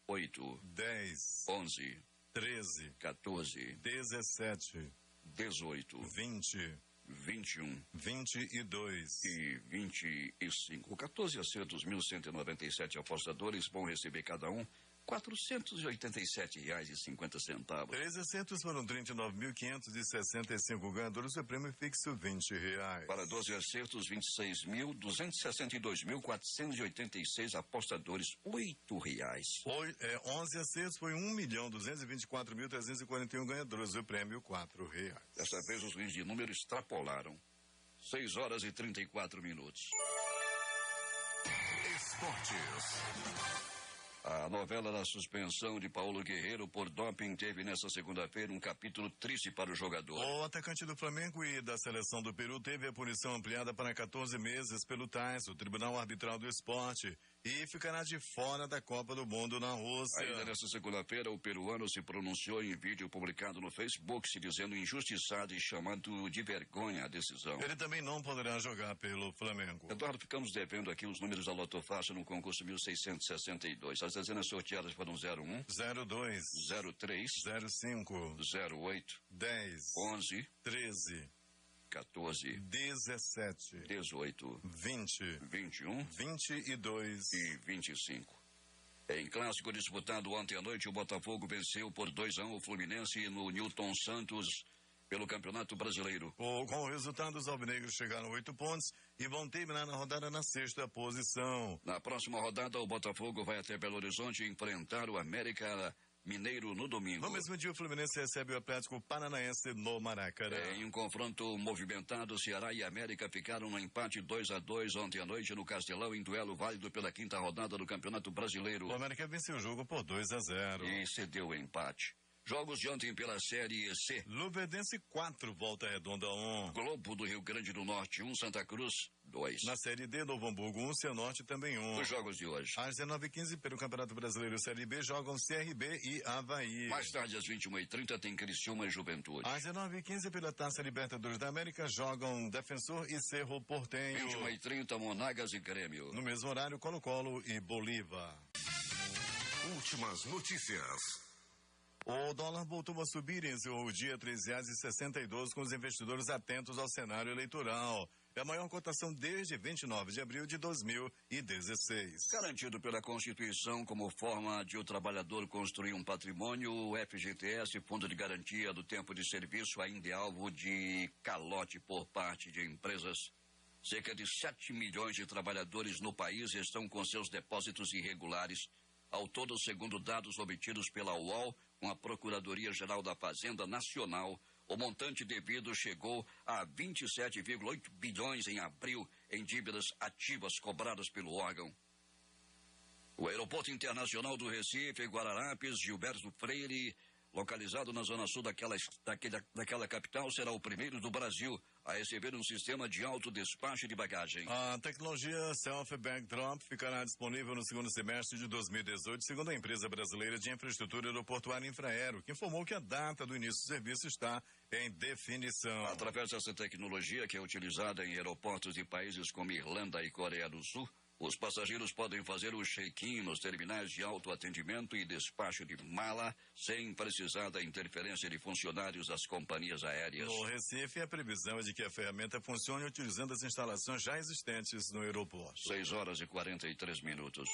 [SPEAKER 2] 08,
[SPEAKER 1] 10,
[SPEAKER 2] 11,
[SPEAKER 1] 13,
[SPEAKER 2] 14,
[SPEAKER 1] 17,
[SPEAKER 2] 18,
[SPEAKER 1] 20,
[SPEAKER 2] 21
[SPEAKER 1] 22
[SPEAKER 2] e 25. 14 acertos, 1.197 apostadores vão receber cada um R$487,50.
[SPEAKER 1] 13 acertos foram 39.565 ganhadores, o prêmio fixo R$20.
[SPEAKER 2] Para 12 acertos, 26.262.486 apostadores, R$8.
[SPEAKER 1] 11 acertos foi 1.224.341 ganhadores, o prêmio R$4.
[SPEAKER 2] Dessa vez os wins de número extrapolaram. 6h34.
[SPEAKER 3] Esportes.
[SPEAKER 2] A novela da suspensão de Paulo Guerreiro por doping teve nesta segunda-feira um capítulo triste para o jogador.
[SPEAKER 1] O atacante do Flamengo e da seleção do Peru teve a punição ampliada para 14 meses pelo TAS, o Tribunal Arbitral do Esporte, e ficará de fora da Copa do Mundo na Rússia.
[SPEAKER 2] Ainda nesta segunda-feira, o peruano se pronunciou em vídeo publicado no Facebook, se dizendo injustiçado e chamando de vergonha a decisão.
[SPEAKER 1] Ele também não poderá jogar pelo Flamengo.
[SPEAKER 2] Eduardo, ficamos devendo aqui os números da Loto Fácil no concurso 1662. As dezenas sorteadas foram 01,
[SPEAKER 1] 02,
[SPEAKER 2] 03,
[SPEAKER 1] 05,
[SPEAKER 2] 08,
[SPEAKER 1] 10,
[SPEAKER 2] 11,
[SPEAKER 1] 13,
[SPEAKER 2] 14,
[SPEAKER 1] 17,
[SPEAKER 2] 18,
[SPEAKER 1] 20,
[SPEAKER 2] 21
[SPEAKER 1] 22
[SPEAKER 2] e 25. Em clássico disputado ontem à noite, o Botafogo venceu por 2-1 o Fluminense no Newton Santos pelo Campeonato Brasileiro.
[SPEAKER 1] Com o resultado, os alvinegros chegaram a 8 pontos e vão terminar na rodada na 6ª posição.
[SPEAKER 2] Na próxima rodada, o Botafogo vai até Belo Horizonte enfrentar o América Mineiro no domingo.
[SPEAKER 1] No mesmo dia, o Fluminense recebe o Atlético Paranaense no Maracanã.
[SPEAKER 2] Em um confronto movimentado, Ceará e América ficaram no empate 2-2 ontem à noite no Castelão, em duelo válido pela 5ª rodada do Campeonato Brasileiro.
[SPEAKER 1] O América venceu o jogo por 2-0.
[SPEAKER 2] E cedeu o empate. Jogos de ontem pela Série C.
[SPEAKER 1] Luverdense 4, Volta Redonda 1.
[SPEAKER 2] Globo do Rio Grande do Norte 1, Santa Cruz 2. 2.
[SPEAKER 1] Na Série D, Novo Hamburgo 1, Cianorte também 1.
[SPEAKER 2] Os jogos de hoje.
[SPEAKER 1] Às 19h15, pelo Campeonato Brasileiro Série B, jogam CRB e Avaí.
[SPEAKER 2] Mais tarde, às 21h30, tem Criciúma e Juventude.
[SPEAKER 1] Às 19h15, pela Taça Libertadores da América, jogam Defensor e Cerro Porteño.
[SPEAKER 2] 21h30, Monagas e Grêmio.
[SPEAKER 1] No mesmo horário, Colo-Colo e Bolívar.
[SPEAKER 3] Últimas notícias.
[SPEAKER 1] O dólar voltou a subir e encerrou o dia R$ 3,62, com os investidores atentos ao cenário eleitoral. É a maior cotação desde 29 de abril de 2016.
[SPEAKER 2] Garantido pela Constituição como forma de o trabalhador construir um patrimônio, o FGTS, Fundo de Garantia do Tempo de Serviço, ainda é alvo de calote por parte de empresas. Cerca de 7 milhões de trabalhadores no país estão com seus depósitos irregulares. Ao todo, segundo dados obtidos pela UOL, com a Procuradoria-Geral da Fazenda Nacional, o montante devido chegou a 27,8 bilhões em abril em dívidas ativas cobradas pelo órgão. O Aeroporto Internacional do Recife, Guararapes, Gilberto Freire, localizado na zona sul daquela capital, será o primeiro do Brasil a receber um sistema de autodespacho de bagagem.
[SPEAKER 1] A tecnologia Self-Bag Drop ficará disponível no segundo semestre de 2018, segundo a empresa brasileira de infraestrutura aeroportuária Infraero, que informou que a data do início do serviço está em definição.
[SPEAKER 2] Através dessa tecnologia, que é utilizada em aeroportos de países como Irlanda e Coreia do Sul, os passageiros podem fazer o check-in nos terminais de autoatendimento e despacho de mala, sem precisar da interferência de funcionários das companhias aéreas.
[SPEAKER 1] No Recife, a previsão é de que a ferramenta funcione utilizando as instalações já existentes no aeroporto.
[SPEAKER 2] 6h43.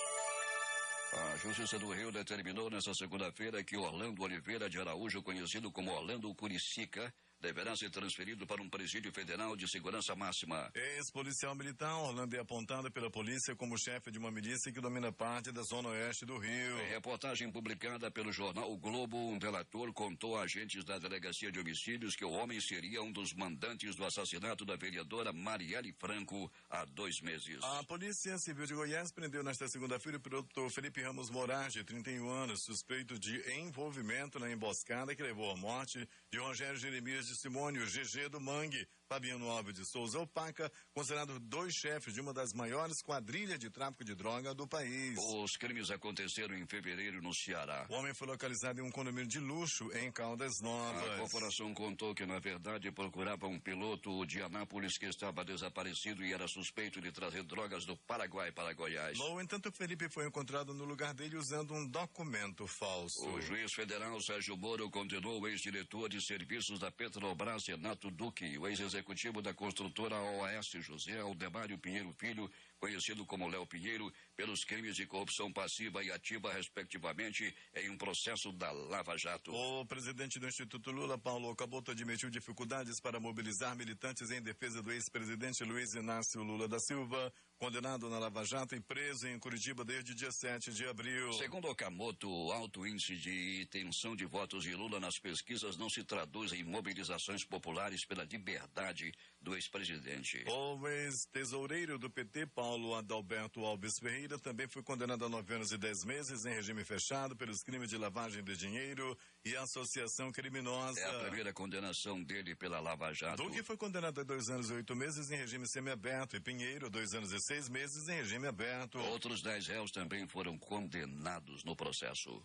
[SPEAKER 2] A Justiça do Rio determinou nesta segunda-feira que Orlando Oliveira de Araújo, conhecido como Orlando Curicica, deverá ser transferido para um presídio federal de segurança máxima.
[SPEAKER 1] Ex-policial militar, Orlando é apontado pela polícia como chefe de uma milícia que domina parte da zona oeste do Rio.
[SPEAKER 2] Em reportagem publicada pelo jornal O Globo, um delator contou a agentes da Delegacia de Homicídios que o homem seria um dos mandantes do assassinato da vereadora Marielle Franco há 2 meses.
[SPEAKER 1] A Polícia Civil de Goiás prendeu nesta segunda-feira o piloto Felipe Ramos Moraes, de 31 anos, suspeito de envolvimento na emboscada que levou à morte de Rogério Jeremias de Simônio, GG do Mangue, Fabiano Alves de Souza Opaca, considerado 2 chefes de uma das maiores quadrilhas de tráfico de droga do país.
[SPEAKER 2] Os crimes aconteceram em fevereiro no Ceará.
[SPEAKER 1] O homem foi localizado em um condomínio de luxo em Caldas Novas.
[SPEAKER 2] A corporação contou que, na verdade, procurava um piloto de Anápolis que estava desaparecido e era suspeito de trazer drogas do Paraguai para Goiás.
[SPEAKER 1] No entanto, Felipe foi encontrado no lugar dele usando um documento falso.
[SPEAKER 2] O juiz federal Sérgio Moro condenou o ex-diretor de serviços da Petrobras, Renato Duque, e o ex-executivo da construtora OAS, José Aldemário Pinheiro Filho, conhecido como Léo Pinheiro, pelos crimes de corrupção passiva e ativa, respectivamente, em um processo da Lava Jato.
[SPEAKER 1] O presidente do Instituto Lula, Paulo Caboto, admitiu dificuldades para mobilizar militantes em defesa do ex-presidente Luiz Inácio Lula da Silva, condenado na Lava Jato e preso em Curitiba desde dia 7 de abril.
[SPEAKER 2] Segundo o Camoto, o alto índice de intenção de votos de Lula nas pesquisas não se traduz em mobilizações populares pela liberdade do ex-presidente.
[SPEAKER 1] O ex-tesoureiro do PT, Paulo Adalberto Alves Ferreira, também foi condenado a 9 anos e 10 meses em regime fechado pelos crimes de lavagem de dinheiro e associação criminosa.
[SPEAKER 2] É a primeira condenação dele pela Lava Jato.
[SPEAKER 1] Duque foi condenado a 2 anos e 8 meses em regime semiaberto e Pinheiro, 2 anos e 6 meses em regime aberto.
[SPEAKER 2] Outros 10 réus também foram condenados no processo.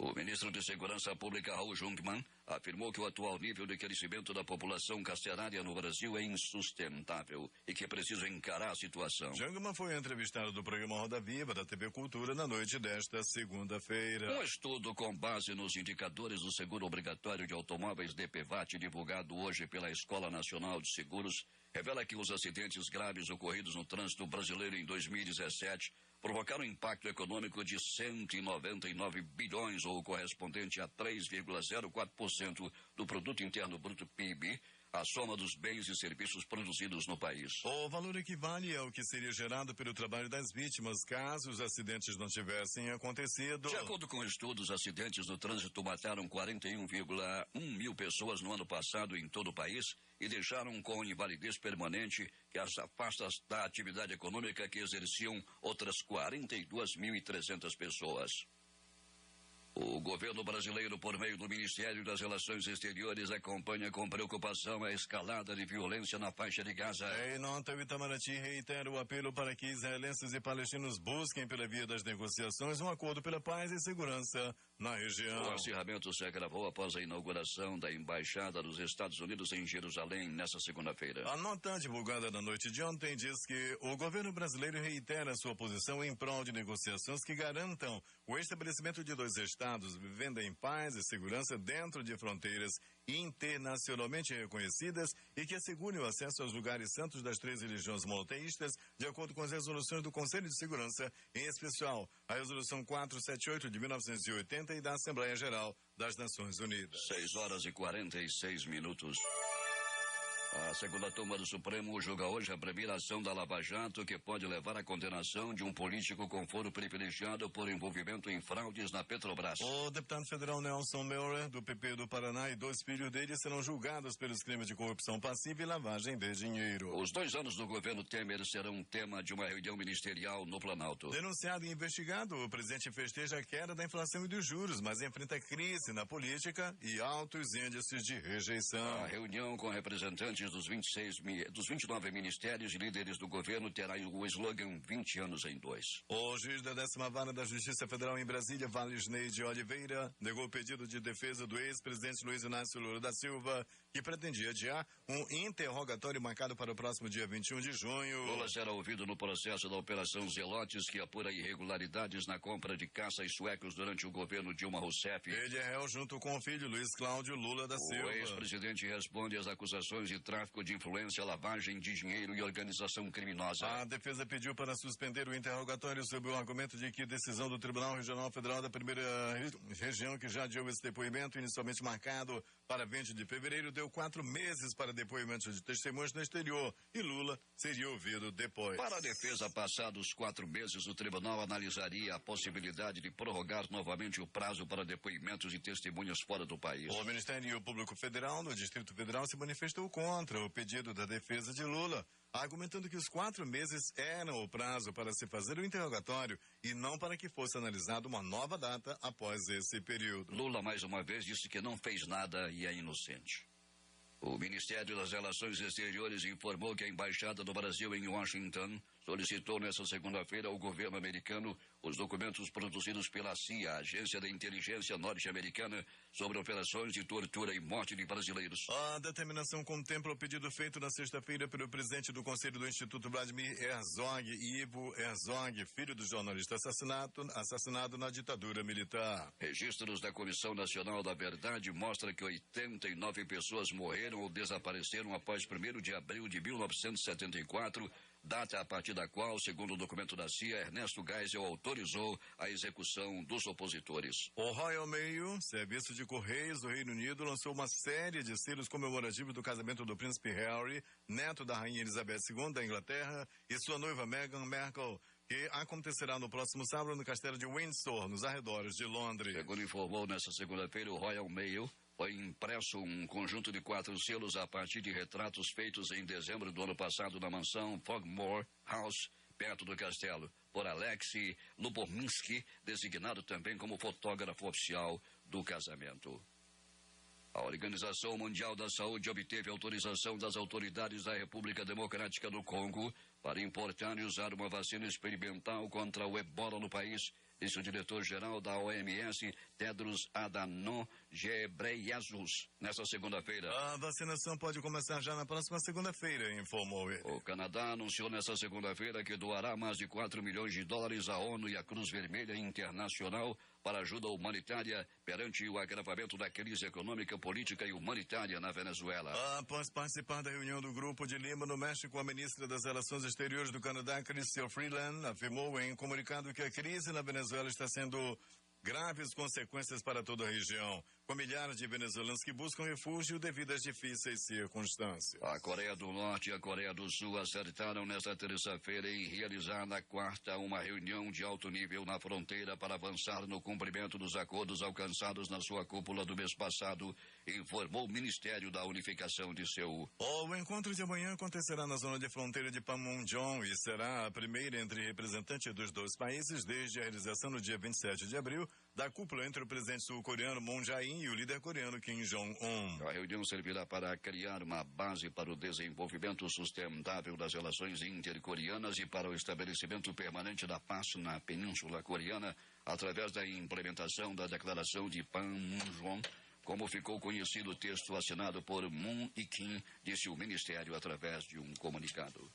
[SPEAKER 2] O ministro de Segurança Pública, Raul Jungmann, afirmou que o atual nível de crescimento da população carcerária no Brasil é insustentável e que é preciso encarar a situação.
[SPEAKER 1] Jungmann foi entrevistado do programa Roda Viva da TV Cultura na noite desta segunda-feira.
[SPEAKER 2] Um estudo com base nos indicadores do seguro obrigatório de automóveis DPVAT, divulgado hoje pela Escola Nacional de Seguros, revela que os acidentes graves ocorridos no trânsito brasileiro em 2017 provocaram um impacto econômico de 199 bilhões, ou correspondente a 3,04% do Produto Interno Bruto PIB, a soma dos bens e serviços produzidos no país.
[SPEAKER 1] O valor equivale ao que seria gerado pelo trabalho das vítimas caso os acidentes não tivessem acontecido.
[SPEAKER 2] De acordo com estudos, acidentes no trânsito mataram 41,1 mil pessoas no ano passado em todo o país e deixaram com invalidez permanente que as afasta da atividade econômica que exerciam outras 42.300 pessoas. O governo brasileiro, por meio do Ministério das Relações Exteriores, acompanha com preocupação a escalada de violência na faixa de Gaza.
[SPEAKER 1] Em nota, o Itamaraty reitera o apelo para que israelenses e palestinos busquem, pela via das negociações, um acordo pela paz e segurança na região.
[SPEAKER 2] O acirramento se agravou após a inauguração da Embaixada dos Estados Unidos em Jerusalém nesta segunda-feira.
[SPEAKER 1] A nota divulgada na noite de ontem diz que o governo brasileiro reitera sua posição em prol de negociações que garantam o estabelecimento de dois estados vivendo em paz e segurança dentro de fronteiras internacionalmente reconhecidas e que assegurem o acesso aos lugares santos das três religiões monoteístas, de acordo com as resoluções do Conselho de Segurança, em especial a Resolução 478 de 1980 e da Assembleia Geral das Nações Unidas.
[SPEAKER 2] 6h46. A segunda turma do Supremo julga hoje a primeira ação da Lava Jato que pode levar à condenação de um político com foro privilegiado por envolvimento em fraudes na Petrobras.
[SPEAKER 1] O deputado federal Nelson Meurer, do PP do Paraná, e 2 filhos dele serão julgados pelos crimes de corrupção passiva e lavagem de dinheiro.
[SPEAKER 2] Os 2 anos do governo Temer serão tema de uma reunião ministerial no Planalto.
[SPEAKER 1] Denunciado e investigado, o presidente festeja a queda da inflação e dos juros, mas enfrenta crise na política e altos índices de rejeição.
[SPEAKER 2] A reunião com representantes dos 29 ministérios e líderes do governo terá o slogan 20 anos em 2.
[SPEAKER 1] O juiz da 10ª Vara da Justiça Federal em Brasília, Valisney de Oliveira, negou o pedido de defesa do ex-presidente Luiz Inácio Lula da Silva, que pretendia adiar um interrogatório marcado para o próximo dia 21 de junho.
[SPEAKER 2] Lula será ouvido no processo da Operação Zelotes, que apura irregularidades na compra de caças suecos durante o governo Dilma Rousseff.
[SPEAKER 1] Ele é réu junto com o filho Luiz Cláudio Lula da Silva.
[SPEAKER 2] O ex-presidente responde às acusações de tráfico de influência, lavagem de dinheiro e organização criminosa.
[SPEAKER 1] A defesa pediu para suspender o interrogatório sob o argumento de que decisão do Tribunal Regional Federal da Primeira Região, que já adiou esse depoimento, inicialmente marcado para 20 de fevereiro, deu 4 meses para depoimento de testemunhas no exterior e Lula seria ouvido depois.
[SPEAKER 2] Para a defesa, passados 4 meses, o tribunal analisaria a possibilidade de prorrogar novamente o prazo para depoimentos de testemunhas fora do país.
[SPEAKER 1] O Ministério Público Federal no Distrito Federal se manifestou contra o pedido da defesa de Lula, argumentando que os 4 meses eram o prazo para se fazer o interrogatório e não para que fosse analisada uma nova data após esse período.
[SPEAKER 2] Lula, mais uma vez, disse que não fez nada e é inocente. O Ministério das Relações Exteriores informou que a Embaixada do Brasil em Washington solicitou nesta segunda-feira ao governo americano os documentos produzidos pela CIA, Agência da Inteligência Norte-Americana, sobre operações de tortura e morte de brasileiros.
[SPEAKER 1] A determinação contempla o pedido feito na sexta-feira pelo presidente do Conselho do Instituto Vladimir Herzog, Ivo Herzog, filho do jornalista assassinado na ditadura militar.
[SPEAKER 2] Registros da Comissão Nacional da Verdade mostram que 89 pessoas morreram ou desapareceram após 1º de abril de 1974, data a partir da qual, segundo o documento da CIA, Ernesto Geisel autorizou a execução dos opositores.
[SPEAKER 1] O Royal Mail, serviço de correios do Reino Unido, lançou uma série de selos comemorativos do casamento do príncipe Harry, neto da rainha Elizabeth II da Inglaterra, e sua noiva Meghan Markle, que acontecerá no próximo sábado no castelo de Windsor, nos arredores de Londres.
[SPEAKER 2] Segundo informou nesta segunda-feira o Royal Mail, foi impresso um conjunto de 4 selos a partir de retratos feitos em dezembro do ano passado na mansão Fogmore House, perto do castelo, por Alexei Lubomirsky, designado também como fotógrafo oficial do casamento. A Organização Mundial da Saúde obteve autorização das autoridades da República Democrática do Congo para importar e usar uma vacina experimental contra o ebola no país, disse o diretor-geral da OMS, Tedros Adhanom Ghebreyesus, nesta segunda-feira.
[SPEAKER 1] A vacinação pode começar já na próxima segunda-feira, informou ele.
[SPEAKER 2] O Canadá anunciou nesta segunda-feira que doará mais de $4 milhões à ONU e à Cruz Vermelha Internacional para ajuda humanitária perante o agravamento da crise econômica, política e humanitária na Venezuela.
[SPEAKER 1] Após participar da reunião do Grupo de Lima no México, a ministra das Relações Exteriores do Canadá, Chrystia Freeland, afirmou em comunicado que a crise na Venezuela está sendo graves consequências para toda a região, com milhares de venezuelanos que buscam refúgio devido às difíceis circunstâncias.
[SPEAKER 2] A Coreia do Norte e a Coreia do Sul acertaram nesta terça-feira em realizar na quarta uma reunião de alto nível na fronteira para avançar no cumprimento dos acordos alcançados na sua cúpula do mês passado informou o Ministério da Unificação de Seul.
[SPEAKER 1] O encontro de amanhã acontecerá na zona de fronteira de Panmunjom e será a primeira entre representantes dos dois países desde a realização no dia 27 de abril da cúpula entre o presidente sul-coreano Moon Jae-in e o líder coreano Kim Jong-un.
[SPEAKER 2] A reunião servirá para criar uma base para o desenvolvimento sustentável das relações intercoreanas e para o estabelecimento permanente da paz na Península Coreana através da implementação da Declaração de Panmunjom, como ficou conhecido o texto assinado por Moon e Kim, disse o Ministério através de um comunicado.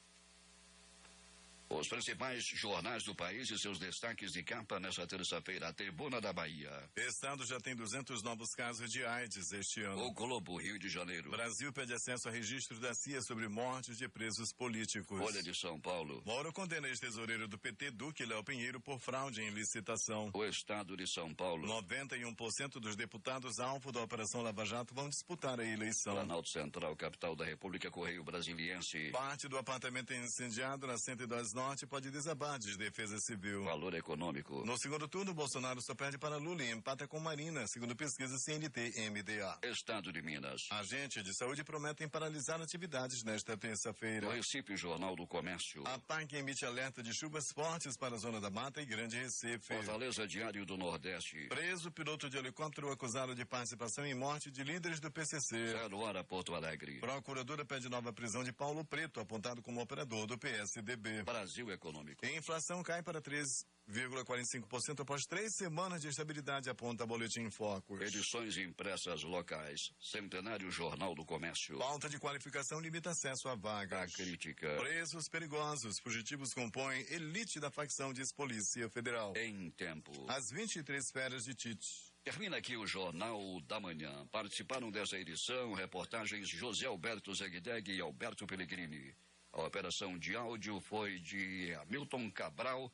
[SPEAKER 2] Os principais jornais do país e seus destaques de capa nesta terça-feira. A Tribuna da Bahia.
[SPEAKER 1] Estado já tem 200 novos casos de AIDS este ano.
[SPEAKER 2] O Globo, Rio de Janeiro.
[SPEAKER 1] Brasil pede acesso a registro da CIA sobre mortes de presos políticos.
[SPEAKER 2] Folha de São Paulo.
[SPEAKER 1] Moro condena ex-tesoureiro do PT, Duque Léo Pinheiro, por fraude em licitação.
[SPEAKER 2] O Estado de São Paulo.
[SPEAKER 1] 91% dos deputados alvo da Operação Lava Jato vão disputar a eleição.
[SPEAKER 2] Planalto Central, capital da República, Correio Brasiliense.
[SPEAKER 1] Parte do apartamento incendiado na 102 Norte pode desabar, diz Defesa Civil.
[SPEAKER 2] Valor econômico.
[SPEAKER 1] No segundo turno, Bolsonaro só perde para Lula e empata com Marina, segundo pesquisa CNT-MDA.
[SPEAKER 2] Estado de Minas.
[SPEAKER 1] Agentes de saúde prometem paralisar atividades nesta terça-feira.
[SPEAKER 2] No Recife, Jornal do Comércio.
[SPEAKER 1] A PAC emite alerta de chuvas fortes para a Zona da Mata e Grande Recife.
[SPEAKER 2] Fortaleza, Diário do Nordeste.
[SPEAKER 1] Preso piloto de helicóptero acusado de participação em morte de líderes do PCC.
[SPEAKER 2] 0 hora, Porto Alegre.
[SPEAKER 1] Procuradora pede nova prisão de Paulo Preto, apontado como operador do PSDB.
[SPEAKER 2] Brasil Econômico.
[SPEAKER 1] A inflação cai para 3,45% após 3 semanas de estabilidade, aponta Boletim Focus.
[SPEAKER 2] Edições impressas locais. Centenário Jornal do Comércio.
[SPEAKER 1] Falta de qualificação limita acesso a vagas.
[SPEAKER 2] A crítica.
[SPEAKER 1] Presos perigosos. Fugitivos compõem elite da facção, diz Polícia Federal.
[SPEAKER 2] Em tempo.
[SPEAKER 1] As 23 férias de Tite.
[SPEAKER 2] Termina aqui o Jornal da Manhã. Participaram dessa edição reportagens José Alberto Zegdeg e Alberto Pellegrini. A operação de áudio foi de Hamilton Cabral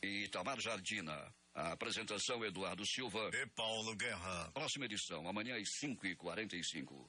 [SPEAKER 2] e Tamar Jardina. A apresentação Eduardo Silva
[SPEAKER 1] e Paulo Guerra.
[SPEAKER 2] Próxima edição, amanhã às 5h45.